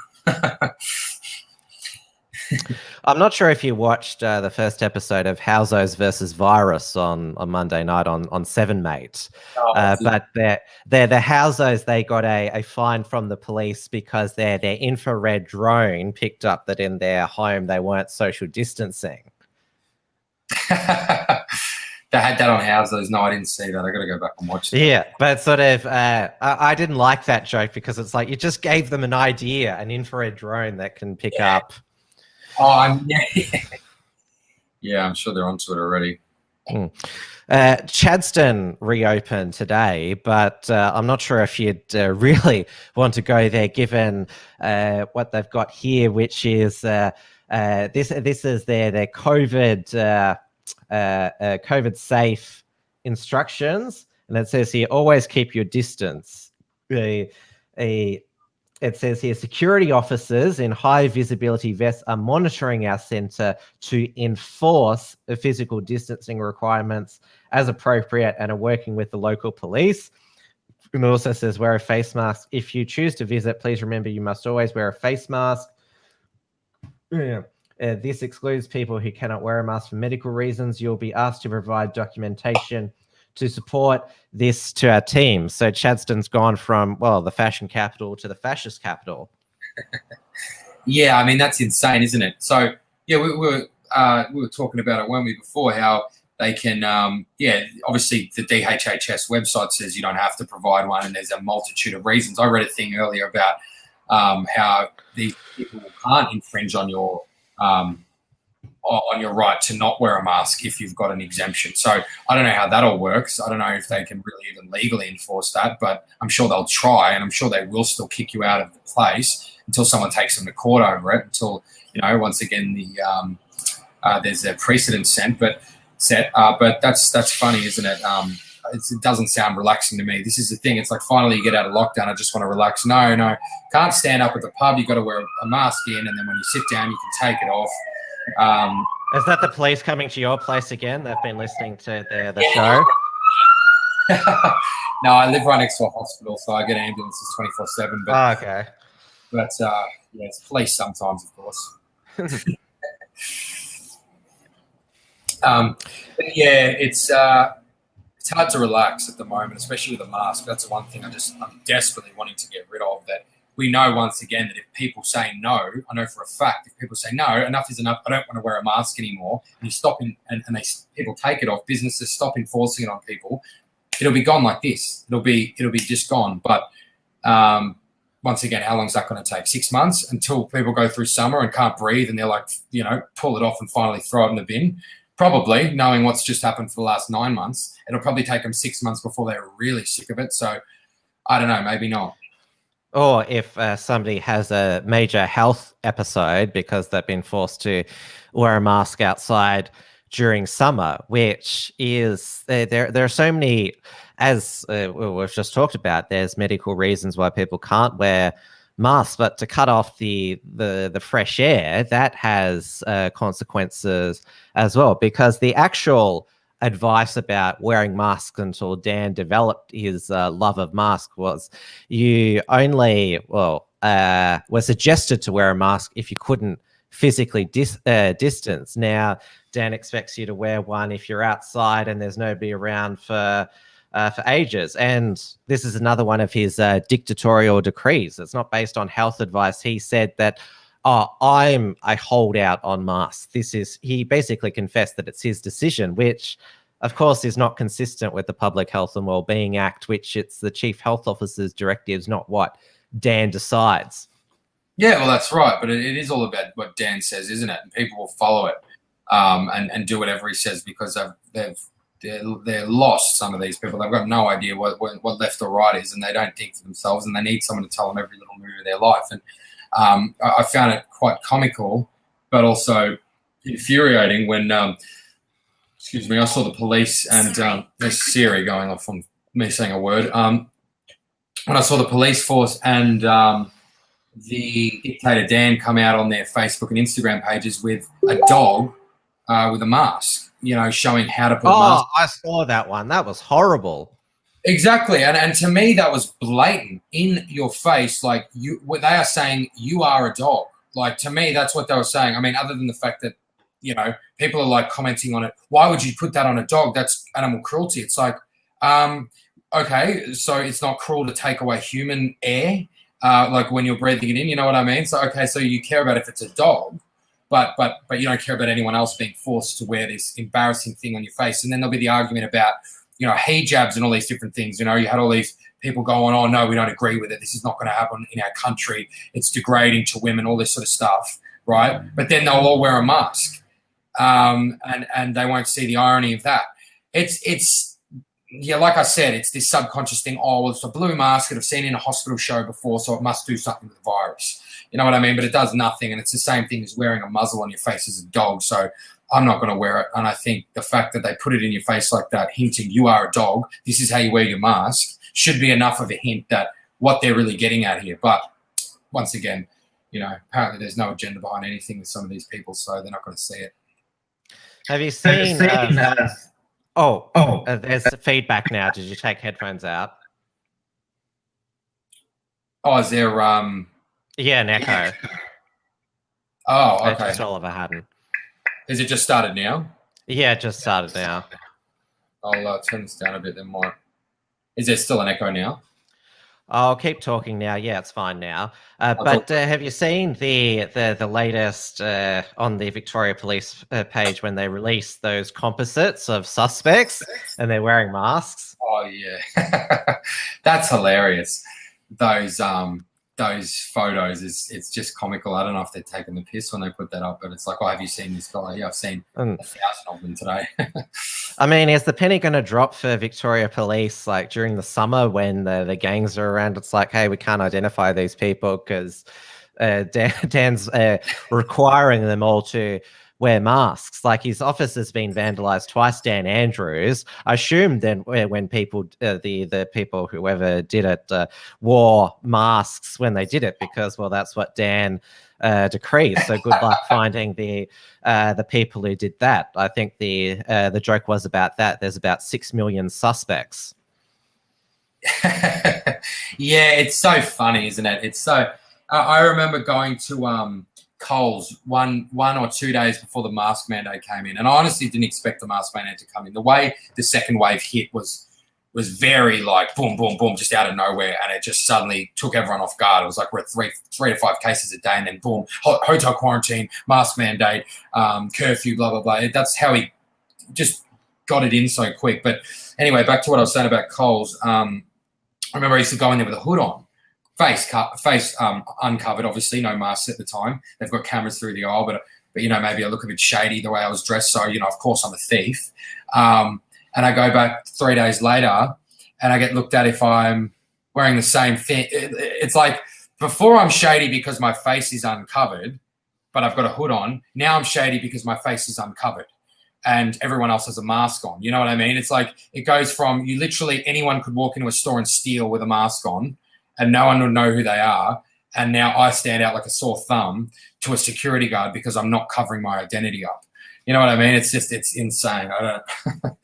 I'm not sure if you watched the first episode of Howzos versus Virus on Monday night on Seven Mate. But the Howzos, they got a fine from the police because their infrared drone picked up that in their home they weren't social distancing. They had that on Howzos. No, I didn't see that. I got to go back and watch that. Yeah, but sort of, I didn't like that joke because it's like you just gave them an idea, an infrared drone that can pick up. Oh, yeah, I'm sure they're onto it already. CHADSTONE reopened today, but I'm not sure if you'd really want to go there, given what they've got here, which is this is their COVID safe instructions, and it says here, always keep your distance. It says here, security officers in high visibility vests are monitoring our centre to enforce the physical distancing requirements as appropriate and are working with the local police. And it also says wear a face mask. If you choose to visit, please remember you must always wear a face mask. This excludes people who cannot wear a mask for medical reasons. You'll be asked to provide documentation to support this to our team. So CHADSTONE's gone from, well, the fashion capital to the fascist capital. Yeah, I mean, that's insane, isn't it? So, yeah, we were talking about it, weren't we, before, how they can, obviously the DHHS website says you don't have to provide one, and there's a multitude of reasons. I read a thing earlier about how these people can't infringe on your right to not wear a mask if you've got an exemption. So I don't know how that all works. I don't know if they can really even legally enforce that, but I'm sure they'll try, and I'm sure they will still kick you out of the place until someone takes them to court over it, until, once again, there's a precedent set. But that's funny, isn't it? It doesn't sound relaxing to me. This is the thing. It's like, finally you get out of lockdown, I just want to relax. No, can't stand up at the pub. You've got to wear a mask in, and then when you sit down, you can take it off. Is that the police coming to your place again? They've been listening to the show. No, I live right next to a hospital, so I get ambulances 24/7. But okay. But it's police sometimes, of course. But yeah, it's hard to relax at the moment, especially with a mask. That's the one thing I'm desperately wanting to get rid of. That we know, once again, that if people say no, I know for a fact, if people say no, enough is enough, I don't want to wear a mask anymore, and you stop people take it off, businesses stop enforcing it on people, it'll be gone like this. It'll be just gone. But once again, how long is that going to take? 6 months until people go through summer and can't breathe, and they're like, pull it off and finally throw it in the bin? Probably, knowing what's just happened for the last 9 months, it'll probably take them 6 months before they're really sick of it. So I don't know, maybe not. Or if somebody has a major health episode because they've been forced to wear a mask outside during summer, which is, there are so many, as we've just talked about, there's medical reasons why people can't wear masks, but to cut off the fresh air, that has consequences as well, because the actual advice about wearing masks until Dan developed his love of masks was you only, were suggested to wear a mask if you couldn't physically distance. Now, Dan expects you to wear one if you're outside and there's nobody around for ages. And this is another one of his dictatorial decrees. It's not based on health advice. He said that oh, I'm a holdout on masks. He basically confessed that it's his decision, which of course is not consistent with the Public Health and Wellbeing Act, which it's the Chief Health Officer's directives, not what Dan decides. Yeah, well, that's right. But it is all about what Dan says, isn't it? And people will follow it and do whatever he says because they're lost, some of these people. They've got no idea what left or right is, and they don't think for themselves, and they need someone to tell them every little move of their life. And I found it quite comical, but also infuriating when, excuse me, I saw the police and there's Siri going off on me saying a word. When I saw the police force and the dictator Dan come out on their Facebook and Instagram pages with a dog with a mask, showing how to put a mask. Oh, I saw that one. That was horrible. Exactly. And to me, that was blatant, in your face. Like, they are saying you are a dog. Like, to me, that's what they were saying. I mean, other than the fact that, people are like commenting on it. Why would you put that on a dog? That's animal cruelty. It's like, okay, so it's not cruel to take away human air, like when you're breathing it in, you know what I mean? So, okay, so you care about if it's a dog, but you don't care about anyone else being forced to wear this embarrassing thing on your face. And then there'll be the argument about, hijabs and all these different things. You had all these people going, oh, no, we don't agree with it. This is not going to happen in our country. It's degrading to women, all this sort of stuff, right? But then they'll all wear a mask, and they won't see the irony of that. It's like I said, it's this subconscious thing. Oh, well, it's a blue mask that I've seen in a hospital show before, so it must do something with the virus. You know what I mean? But it does nothing, and it's the same thing as wearing a muzzle on your face as a dog. So I'm not going to wear it. And I think the fact that they put it in your face like that, hinting you are a dog, this is how you wear your mask, should be enough of a hint that what they're really getting at here. But once again, apparently there's no agenda behind anything with some of these people, so they're not going to see it. Have you seen? There's feedback now. Did you take headphones out? Oh, is there? Yeah, an echo. Oh, okay. That's Oliver Haddon. Is it just started now? Yeah, it just started now. I'll turn this down a bit then. Is there still an echo now? I'll keep talking now. Yeah, it's fine now. But have you seen the latest on the Victoria Police page when they released those composites of suspects and they're wearing masks? Oh yeah, that's hilarious. Those photos, it's just comical. I don't know if they're taking the piss when they put that up, but it's like, oh, have you seen this guy? Yeah, I've seen 1,000 of them today. I mean, is the penny going to drop for Victoria Police like during the summer when the gangs are around? It's like, hey, we can't identify these people because Dan's requiring them all to wear masks. Like, his office has been vandalized twice, Dan Andrews. I assume then when people, the people, whoever did it, wore masks when they did it because, well, that's what Dan decrees. So good luck finding the people who did that. I think the joke was about that. There's about 6 million suspects. Yeah, it's so funny, isn't it? It's so. I remember going to Coles one or 2 days before the mask mandate came in, and I honestly didn't expect the mask mandate to come in. The way the second wave hit was very like boom, boom, boom, just out of nowhere, and it just suddenly took everyone off guard. It was like we're at three to 5 cases a day, and then boom, hotel quarantine, mask mandate, curfew, blah blah blah. That's how he just got it in so quick. But anyway, back to what I was saying about Coles. I remember I used to go in there with a hood on. Face uncovered, obviously, no masks at the time. They've got cameras through the aisle, but maybe I look a bit shady the way I was dressed. So, of course I'm a thief. And I go back 3 days later and I get looked at if I'm wearing the same thing. It's like before I'm shady because my face is uncovered, but I've got a hood on. Now I'm shady because my face is uncovered and everyone else has a mask on. You know what I mean? It's like it goes from anyone could walk into a store and steal with a mask on, and no one would know who they are. And now I stand out like a sore thumb to a security guard because I'm not covering my identity up. You know what I mean? It's insane. I don't.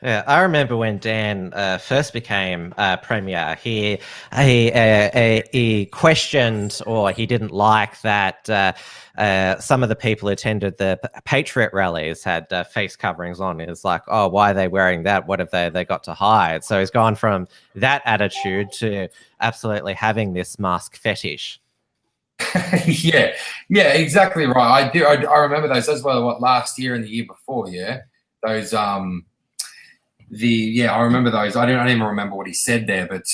Yeah, I remember when Dan first became premier. He questioned, or he didn't like that some of the people who attended the Patriot rallies had face coverings on. It's like, oh, why are they wearing that? What have they got to hide? So he's gone from that attitude to absolutely having this mask fetish. Yeah, yeah, exactly right. I do. I remember those as well. What, last year and the year before? Yeah, those. I remember those. I don't even remember what he said there, but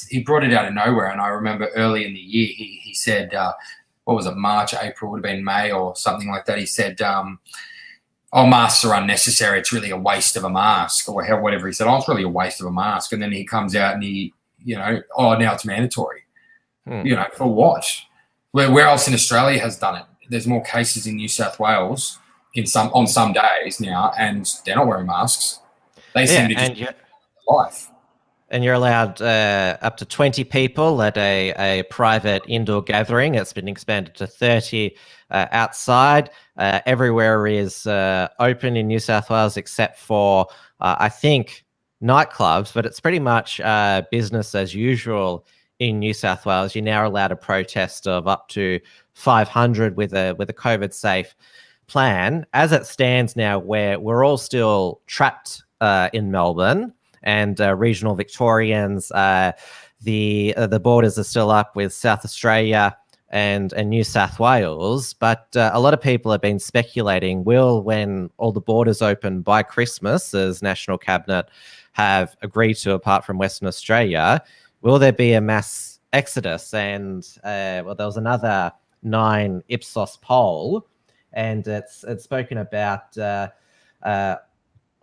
he brought it out of nowhere. And I remember early in the year he said, what was it, March, April, would have been May or something like that. He said, "Oh, masks are unnecessary. It's really a waste of a mask," or whatever he said. "Oh, it's really a waste of a mask." And then he comes out and "Oh, now it's mandatory." For what? Where else in Australia has done it? There's more cases in New South Wales on some days now, and they're not wearing masks. They seem to just life. And you're allowed up to 20 people at a private indoor gathering. It's been expanded to 30 outside. Everywhere is open in New South Wales except for, I think, nightclubs, but it's pretty much business as usual in New South Wales. You're now allowed a protest of up to 500 with a COVID-safe plan. As it stands now, where we're all still trapped in Melbourne, and regional Victorians, the borders are still up with South Australia and New South Wales. But a lot of people have been speculating, when all the borders open by Christmas, as National Cabinet have agreed to, apart from Western Australia, will there be a mass exodus? And there was another 9 Ipsos poll, and it's spoken about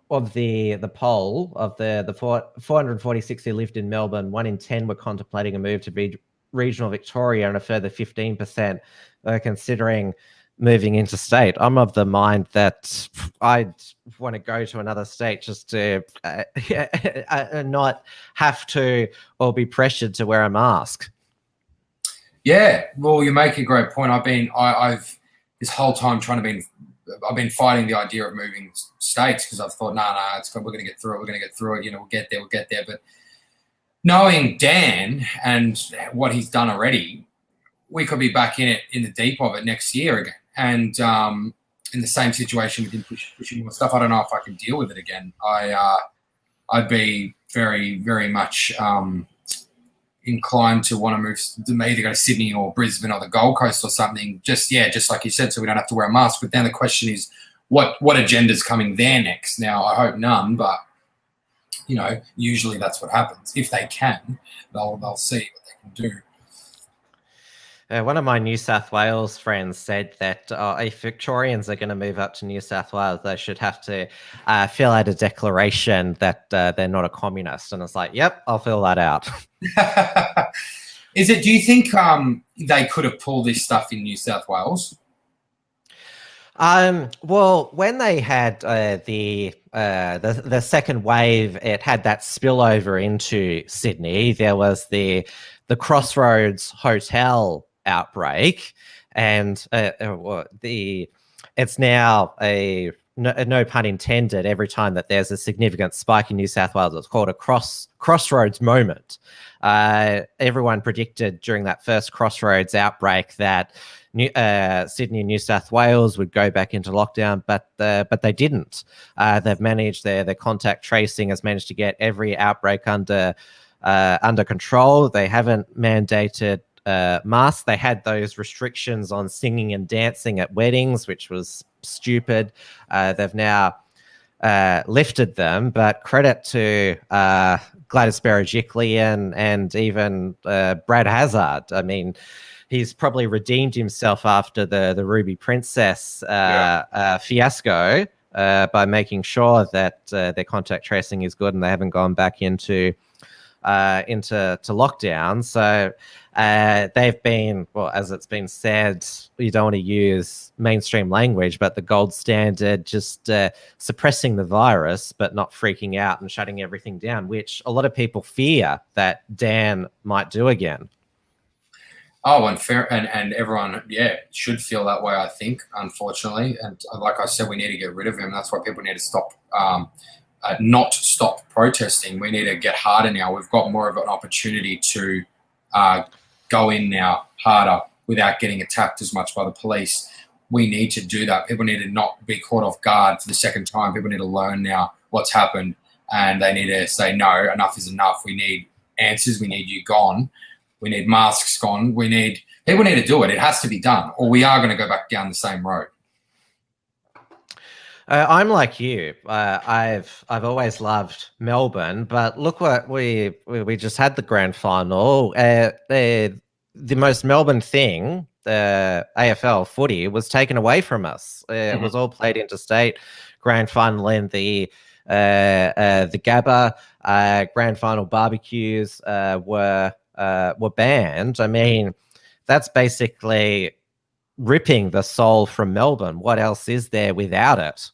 of the poll of the 446 who lived in Melbourne, 1 in 10 were contemplating a move to regional Victoria, and a further 15% are considering moving interstate. I'm of the mind that I'd want to go to another state just to not have to or be pressured to wear a mask. Yeah, well, you make a great point. I've this whole time I've been fighting the idea of moving states, because I've thought, we're going to get through it. We're going to get through it. We'll get there. But knowing Dan and what he's done already, we could be back in the deep of it next year again. And in the same situation with him pushing more stuff, I don't know if I can deal with it again. I'd be very, very much inclined to want to move to either go to Sydney or Brisbane or the Gold Coast or something. Just like you said, so we don't have to wear a mask. But then the question is, what agenda's coming there next? Now, I hope none, but usually that's what happens. If they can, they'll see what they can do. One of my New South Wales friends said that if Victorians are going to move up to New South Wales, they should have to fill out a declaration that they're not a communist. And it's like, yep, I'll fill that out. Do you think they could have pulled this stuff in New South Wales? Well, when they had the second wave, it had that spillover into Sydney. There was the Crossroads Hotel outbreak, and it's now no pun intended, every time that there's a significant spike in New South Wales, it's called a crossroads moment. Everyone predicted during that first Crossroads outbreak that Sydney and New South Wales would go back into lockdown, but they didn't. They've managed their contact tracing has managed to get every outbreak under control. They haven't mandated masks. They had those restrictions on singing and dancing at weddings, which was stupid. They've now lifted them, but credit to Gladys Berejiklian and even Brad Hazard. I mean, he's probably redeemed himself after the Ruby Princess fiasco by making sure that their contact tracing is good and they haven't gone back into lockdown. So they've been, well, as it's been said, you don't want to use mainstream language, but the gold standard, just suppressing the virus but not freaking out and shutting everything down, which a lot of people fear that Dan might do again. Oh, and everyone, should feel that way, I think, unfortunately. And like I said, we need to get rid of him. That's why people need to stop not stop protesting. We need to get harder now. We've got more of an opportunity to go in now harder without getting attacked as much by the police. We need to do that. People need to not be caught off guard for the second time. People need to learn now what's happened, and they need to say, no, enough is enough. We need answers. We need you gone. We need masks gone. We need People need to do it. It has to be done, or we are going to go back down the same road. I'm like you. I've always loved Melbourne, but look what we just had the grand final. The most Melbourne thing, the AFL footy, was taken away from us. It was all played interstate. Grand final in the Gabba. Grand final barbecues were banned. I mean, that's basically ripping the soul from Melbourne. What else is there without it?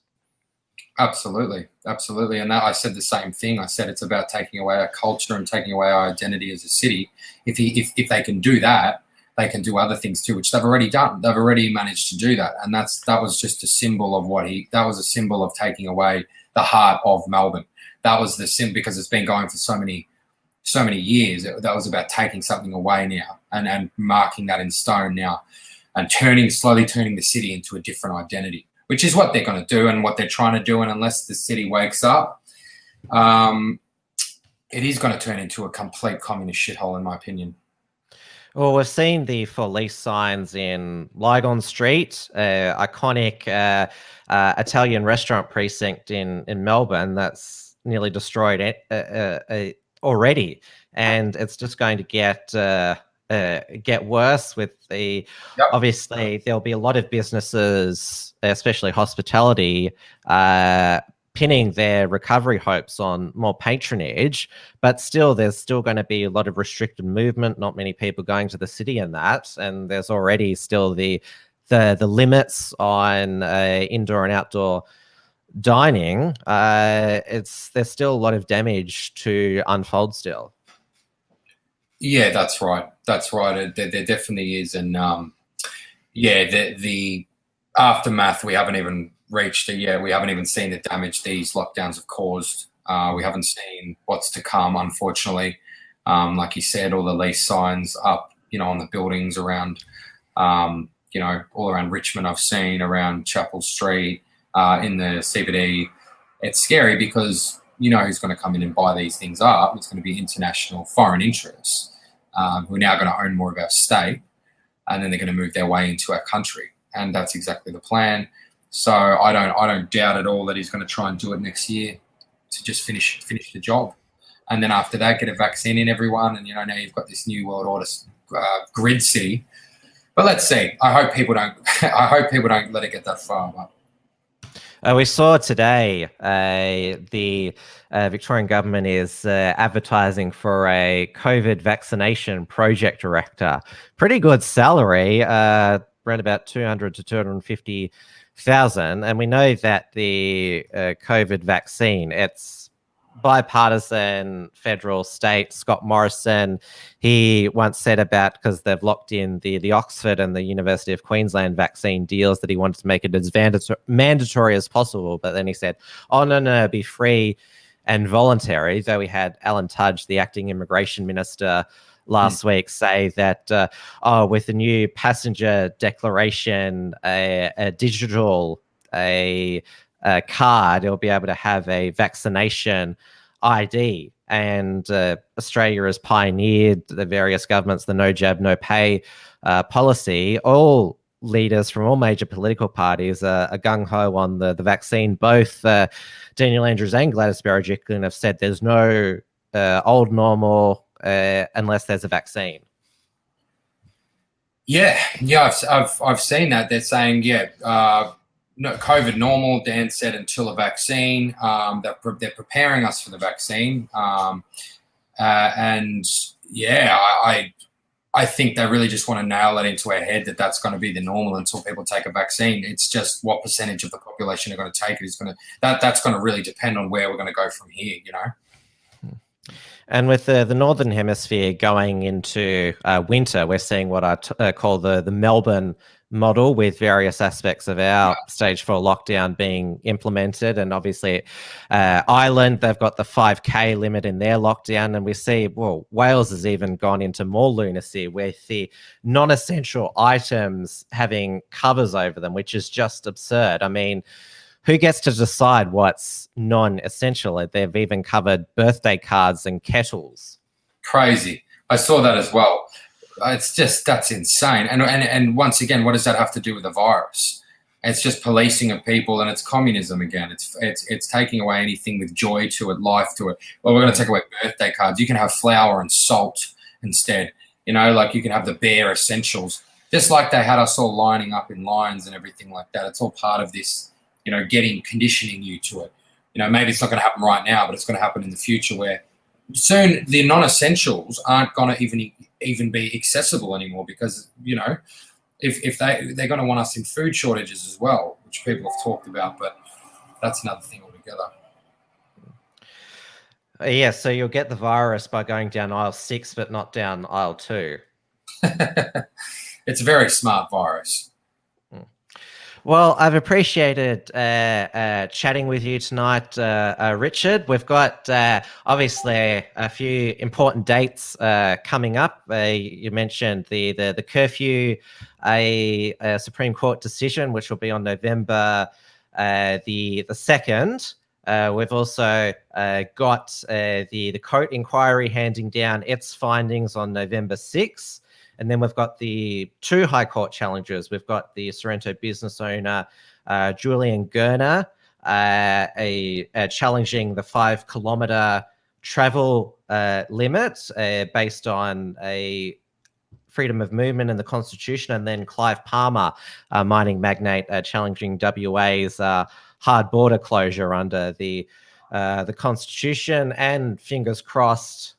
Absolutely. And that, I said the same thing. I said it's about taking away our culture and taking away our identity as a city. If they can do that, they can do other things too, which they've already done. They've already managed to do that, and that was just a symbol of that was a symbol of taking away the heart of Melbourne. That was the symbol, because it's been going for so many years. That was about taking something away now and marking that in stone now, and slowly turning the city into a different identity, which is what they're going to do and what they're trying to do. And unless the city wakes up, it is going to turn into a complete communist shithole, in my opinion. Well, we've seen the for lease signs in Lygon Street, iconic Italian restaurant precinct in Melbourne that's nearly destroyed already, and it's just going to get worse with the. Yep. Obviously, there'll be a lot of businesses, especially hospitality, pinning their recovery hopes on more patronage, but still there's still going to be a lot of restricted movement, not many people going to the city and that, and there's already still the limits on indoor and outdoor dining. There's still a lot of damage to unfold still. Yeah, that's right. There definitely is, and the aftermath, we haven't even reached it yet. We haven't even seen the damage these lockdowns have caused. We haven't seen what's to come, unfortunately. Like you said, all the lease signs up, on the buildings around, all around Richmond. I've seen around Chapel Street, in the CBD. It's scary because who's going to come in and buy these things up. It's going to be international foreign interests who are now going to own more of our state, and then they're going to move their way into our country, and that's exactly the plan. So I don't doubt at all that he's going to try and do it next year to just finish the job, and then after that get a vaccine in everyone, and now you've got this new world order grid city. But let's see. I hope people don't. I hope people don't let it get that far. But we saw today the Victorian government is advertising for a COVID vaccination project director. Pretty good salary, around about 200 to 250,000. And we know that the COVID vaccine, it's bipartisan, federal, state. Scott Morrison, he once said about, because they've locked in the Oxford and the University of Queensland vaccine deals, that he wanted to make it as mandatory as possible. But then he said, oh, no, be free and voluntary. Though we had Alan Tudge, the acting immigration minister, last week say that, with the new passenger declaration, a digital card, it'll be able to have a vaccination ID. And Australia has pioneered, the various governments, the no jab, no pay policy. All leaders from all major political parties are gung-ho on the vaccine. Both Daniel Andrews and Gladys Berejiklian have said there's no old normal unless there's a vaccine. Yeah, I've seen that. They're saying, no, COVID normal, Dan said, until a vaccine. They're preparing us for the vaccine. I think they really just want to nail it into our head that that's going to be the normal until people take a vaccine. It's just what percentage of the population are going to take it is going to, that's going to really depend on where we're going to go from here, And with the Northern Hemisphere going into winter, we're seeing what I call the Melbourne model, with various aspects of our stage 4 lockdown being implemented. And obviously Ireland, they've got the 5K limit in their lockdown. And we see, Wales has even gone into more lunacy with the non-essential items having covers over them, which is just absurd. I mean, who gets to decide what's non-essential? They've even covered birthday cards and kettles. Crazy. I saw that as well. It's just, that's insane. And once again, what does that have to do with the virus? It's just policing of people, and it's communism again. It's taking away anything with joy to it, life to it. Well, we're going to take away birthday cards. You can have flour and salt instead. You know, like you can have the bare essentials, just like they had us all lining up in lines and everything like that. It's all part of this, you know, conditioning you to it. You know, maybe it's not going to happen right now, but it's going to happen in the future where soon the non-essentials aren't going to even be accessible anymore because, you know, if they're going to want us in food shortages as well, which people have talked about, but that's another thing altogether. Yeah, so you'll get the virus by going down aisle 6, but not down aisle 2. It's a very smart virus. Well, I've appreciated chatting with you tonight, Richard. We've got obviously a few important dates coming up. You mentioned the curfew, a Supreme Court decision, which will be on November the 2nd. We've also got the Coate inquiry handing down its findings on November 6th. And then we've got the 2 High Court challenges. We've got the Sorrento business owner, Julian Gurner, challenging the 5-kilometre travel limit based on a freedom of movement in the Constitution. And then Clive Palmer, a mining magnate, challenging WA's hard border closure under the Constitution. And fingers crossed,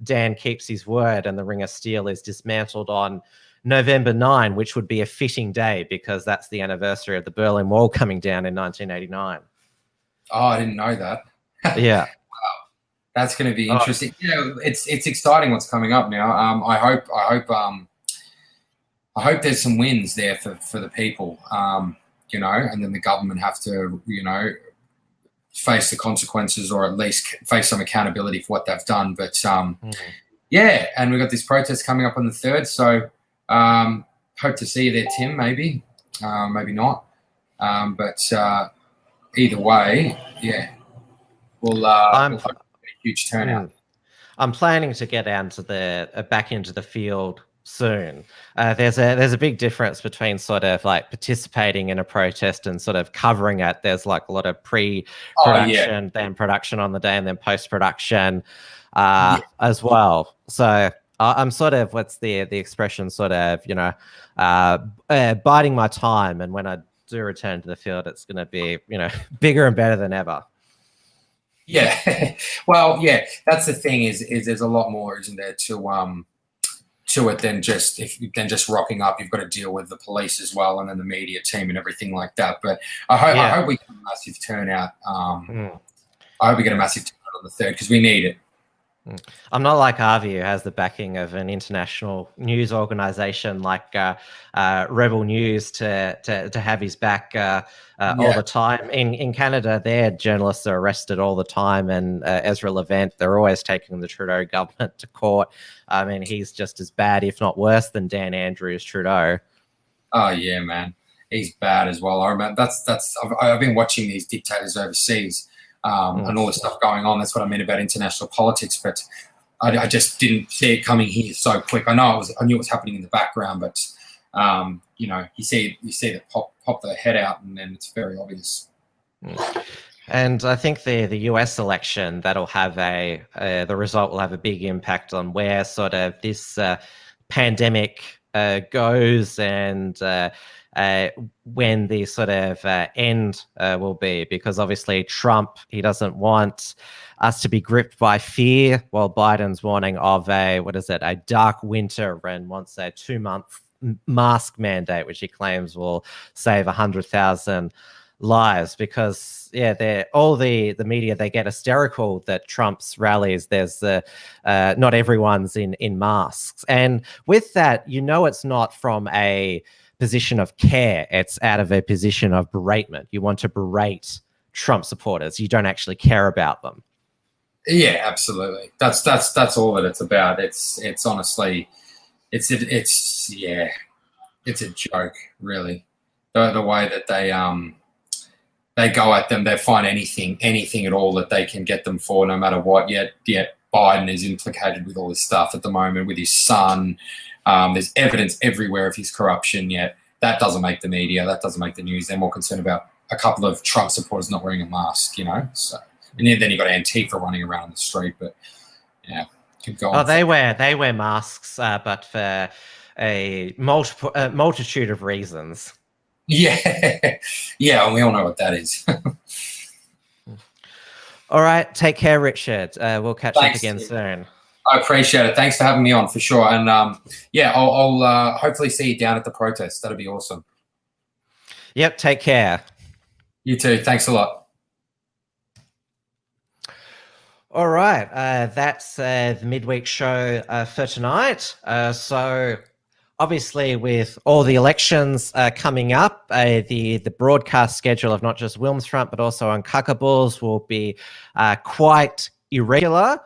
Dan keeps his word and the Ring of Steel is dismantled on November 9, which would be a fitting day because that's the anniversary of the Berlin Wall coming down in 1989. Oh, I didn't know that. Yeah. Wow. That's going to be interesting. You know, it's exciting what's coming up now. I hope there's some wins there for the people, you know, and then the government have to, you know, face the consequences or at least face some accountability for what they've done. But yeah, and we've got this protest coming up on the 3rd. So hope to see you there, Tim, maybe not. But either way, yeah, we'll have a huge turnout. I'm planning to get down to back into the field soon. There's a big difference between sort of like participating in a protest and sort of covering it. There's like a lot of pre-production, then production on the day, and then post-production as well. So I'm sort of, what's the expression, sort of, you know, biding my time. And when I do return to the field, it's going to be, you know, bigger and better than ever. Yeah. Well, yeah, that's the thing is there's a lot more, isn't there, to it than just rocking up. You've got to deal with the police as well, and then the media team and everything like that. But I hope we get a massive turnout. I hope we get a massive turnout on the 3rd because we need it. I'm not like Harvey, who has the backing of an international news organization like Rebel News to have his back all the time. In Canada, their journalists are arrested all the time, and Ezra Levant, they're always taking the Trudeau government to court. I mean, he's just as bad, if not worse, than Dan Andrews Trudeau. Oh yeah, man, he's bad as well. I remember I've been watching these dictators overseas. And all the stuff going on. That's what I mean about international politics. But I just didn't see it coming here so quick. I knew it was happening in the background, but you know, you see the pop the head out, and then it's very obvious. And I think the US election, that'll have the result will have a big impact on where sort of this pandemic goes, and when the sort of end will be, because obviously Trump, he doesn't want us to be gripped by fear, while Biden's warning of a dark winter and wants a 2-month mask mandate, which he claims will save 100,000 lives. Because all the media, they get hysterical that Trump's rallies, there's not everyone's in masks, and with that, you know, it's not from a position of care, it's out of a position of beratement. You want to berate Trump supporters. You don't actually care about them. Yeah, absolutely. That's all that it's about. It's honestly, it's a joke, really. The way that they go at them, they find anything at all that they can get them for, no matter what. Yet Biden is implicated with all this stuff at the moment with his son. There's evidence everywhere of his corruption, yet that doesn't make the media, that doesn't make the news. They're more concerned about a couple of Trump supporters not wearing a mask, you know. So, and then you got Antifa running around on the street, but yeah, keep going. Oh, they wear masks, but for a multitude of reasons. Yeah, yeah, and we all know what that is. All right, take care, Richard. We'll catch up Thanks, again Steve. soon. I appreciate it. Thanks for having me on, for sure. And yeah, I'll hopefully see you down at the protest. That'll be awesome. Yep, take care. You too. Thanks a lot. All right, that's the midweek show for tonight. So obviously with all the elections coming up, the broadcast schedule of not just WilmsFront but also Uncockables will be quite irregular.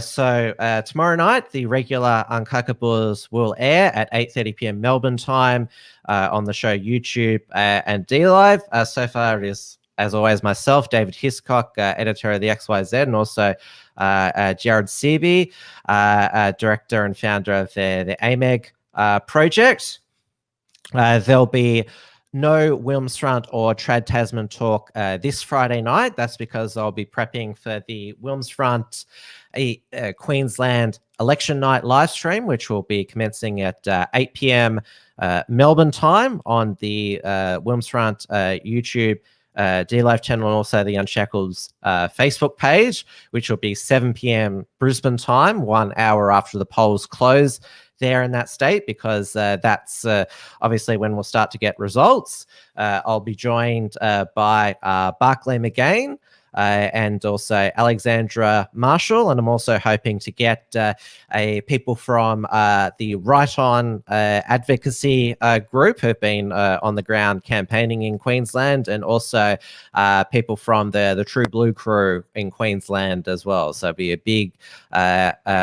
So tomorrow night, the regular Uncockables will air at 8:30 p.m. Melbourne time on the show YouTube and DLive. So far it is, as always, myself, David Hiscock, editor of the XYZ, and also Jared Seaby, director and founder of the AMEG project. There'll be no WilmsFront or Trad Tasman talk this Friday night. That's because I'll be prepping for the WilmsFront Queensland election night live stream, which will be commencing at 8 p.m. Melbourne time on the WilmsFront YouTube DLive channel, and also the Unshackled's Facebook page, which will be 7 p.m. Brisbane time, 1 hour after the polls close there in that state, because that's obviously when we'll start to get results. I'll be joined by Barclay McGain and also Alexandra Marshall, and I'm also hoping to get people from the Right On advocacy group who've been on the ground campaigning in Queensland, and also people from the True Blue crew in Queensland as well. So it'll be a big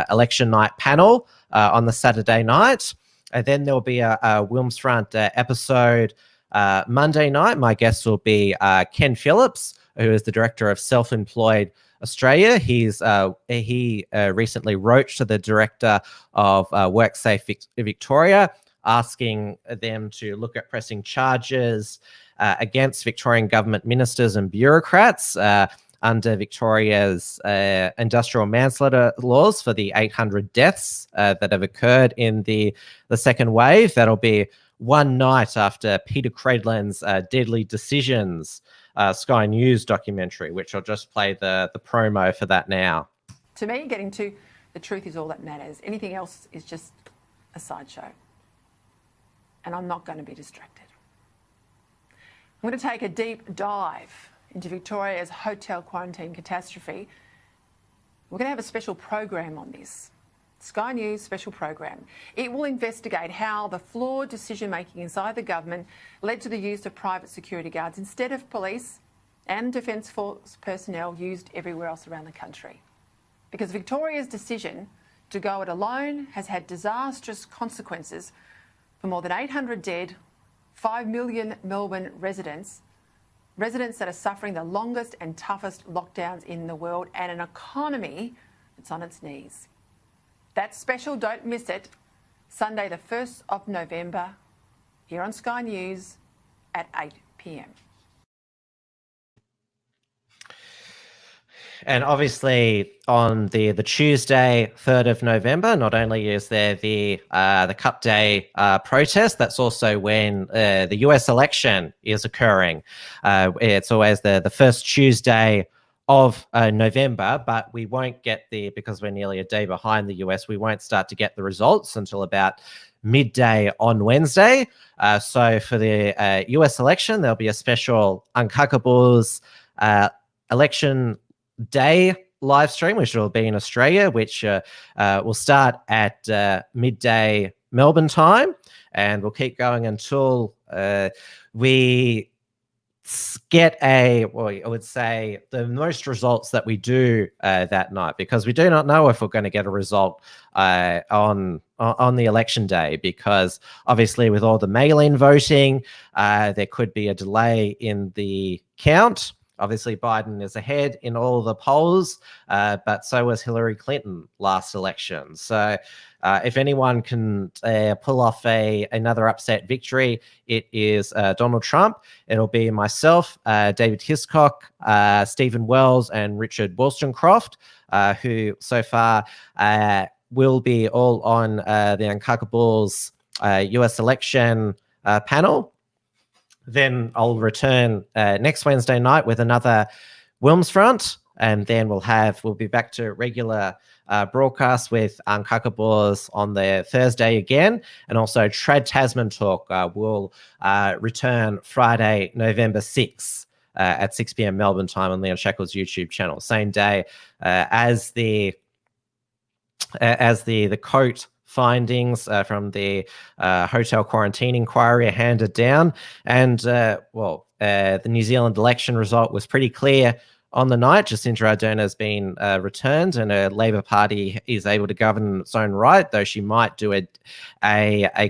election night panel on the Saturday night. And then there'll be a WilmsFront episode Monday night. My guest will be Ken Phillips, who is the director of Self-Employed Australia. He recently wrote to the director of WorkSafe Victoria, asking them to look at pressing charges against Victorian government ministers and bureaucrats under Victoria's industrial manslaughter laws for the 800 deaths that have occurred in the second wave. That'll be one night after Peter Credlin's Deadly Decisions Sky News documentary, which I'll just play the promo for that now. To me, getting to the truth is all that matters. Anything else is just a sideshow. And I'm not going to be distracted. I'm going to take a deep dive into Victoria's hotel quarantine catastrophe. We're going to have a special program on this. Sky News special program. It will investigate how the flawed decision-making inside the government led to the use of private security guards instead of police and Defence Force personnel used everywhere else around the country. Because Victoria's decision to go it alone has had disastrous consequences for more than 800 dead, 5 million Melbourne residents that are suffering the longest and toughest lockdowns in the world, and an economy that's on its knees. That's special, don't miss it. Sunday the 1st of November, here on Sky News at 8 p.m. And obviously on the Tuesday, 3rd of November, not only is there the Cup Day protest, that's also when the US election is occurring. It's always the first Tuesday of November, but we won't get because we're nearly a day behind the US, we won't start to get the results until about midday on Wednesday. So for the US election, there'll be a special Uncockables election day live stream, which will be in Australia, which will start at midday Melbourne time, and we'll keep going until we get I would say the most results that we do that night, because we do not know if we're going to get a result on the election day, because obviously with all the mail-in voting, there could be a delay in the count obviously Biden is ahead in all the polls, but so was Hillary Clinton last election. So if anyone can pull off another upset victory, it is Donald Trump. It'll be myself, David Hiscock, Stephen Wells, and Richard Wollstonecroft, who so far will be all on the Uncockables US election panel. Then I'll return next Wednesday night with another WilmsFront, and then we'll be back to regular broadcast with Uncockables on the Thursday again, and also Trad Tasman Talk will return Friday, November 6th at 6 p.m. Melbourne time on the Unshackled's YouTube channel. Same day as the coat findings from the hotel quarantine inquiry are handed down. And, the New Zealand election result was pretty clear on the night. Jacinda Ardern has been returned, and a Labor Party is able to govern in its own right, though she might do a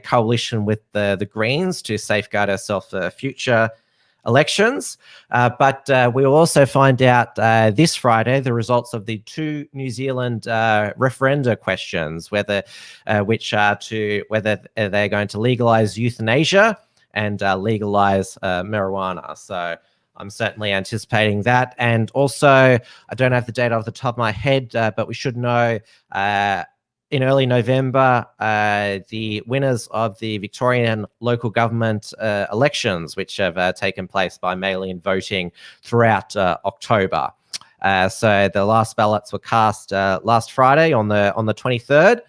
coalition with the Greens to safeguard herself for future elections. But we'll also find out this Friday the results of the 2 New Zealand referenda questions, whether they're going to legalize euthanasia and legalize marijuana. So I'm certainly anticipating that. And also, I don't have the date off the top of my head, but we should know in early November, the winners of the Victorian local government elections, which have taken place by mail-in voting throughout October. So the last ballots were cast last Friday on the 23rd.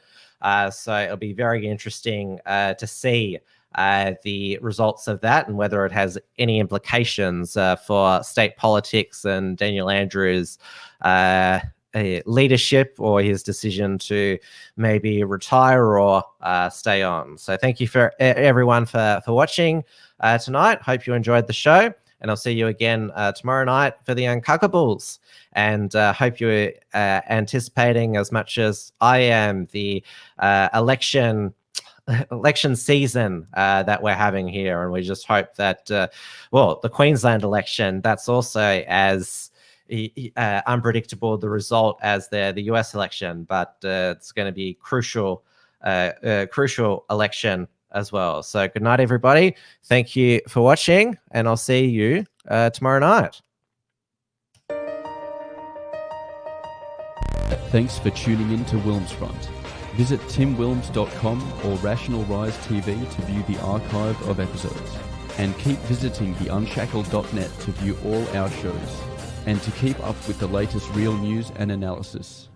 So it'll be very interesting to see the results of that and whether it has any implications for state politics and Daniel Andrews' leadership or his decision to maybe retire or stay on. So thank you for everyone for watching tonight. Hope you enjoyed the show, and I'll see you again tomorrow night for the Uncockables. And hope you're anticipating as much as I am the election season that we're having here. And we just hope that, the Queensland election, that's also as unpredictable the result as the US election, but it's going to be crucial election as well. So good night, everybody. Thank you for watching, and I'll see you tomorrow night. Thanks for tuning in to WilmsFront. Visit timwilms.com or Rational Rise TV to view the archive of episodes. And keep visiting theunshackled.net to view all our shows, and to keep up with the latest real news and analysis.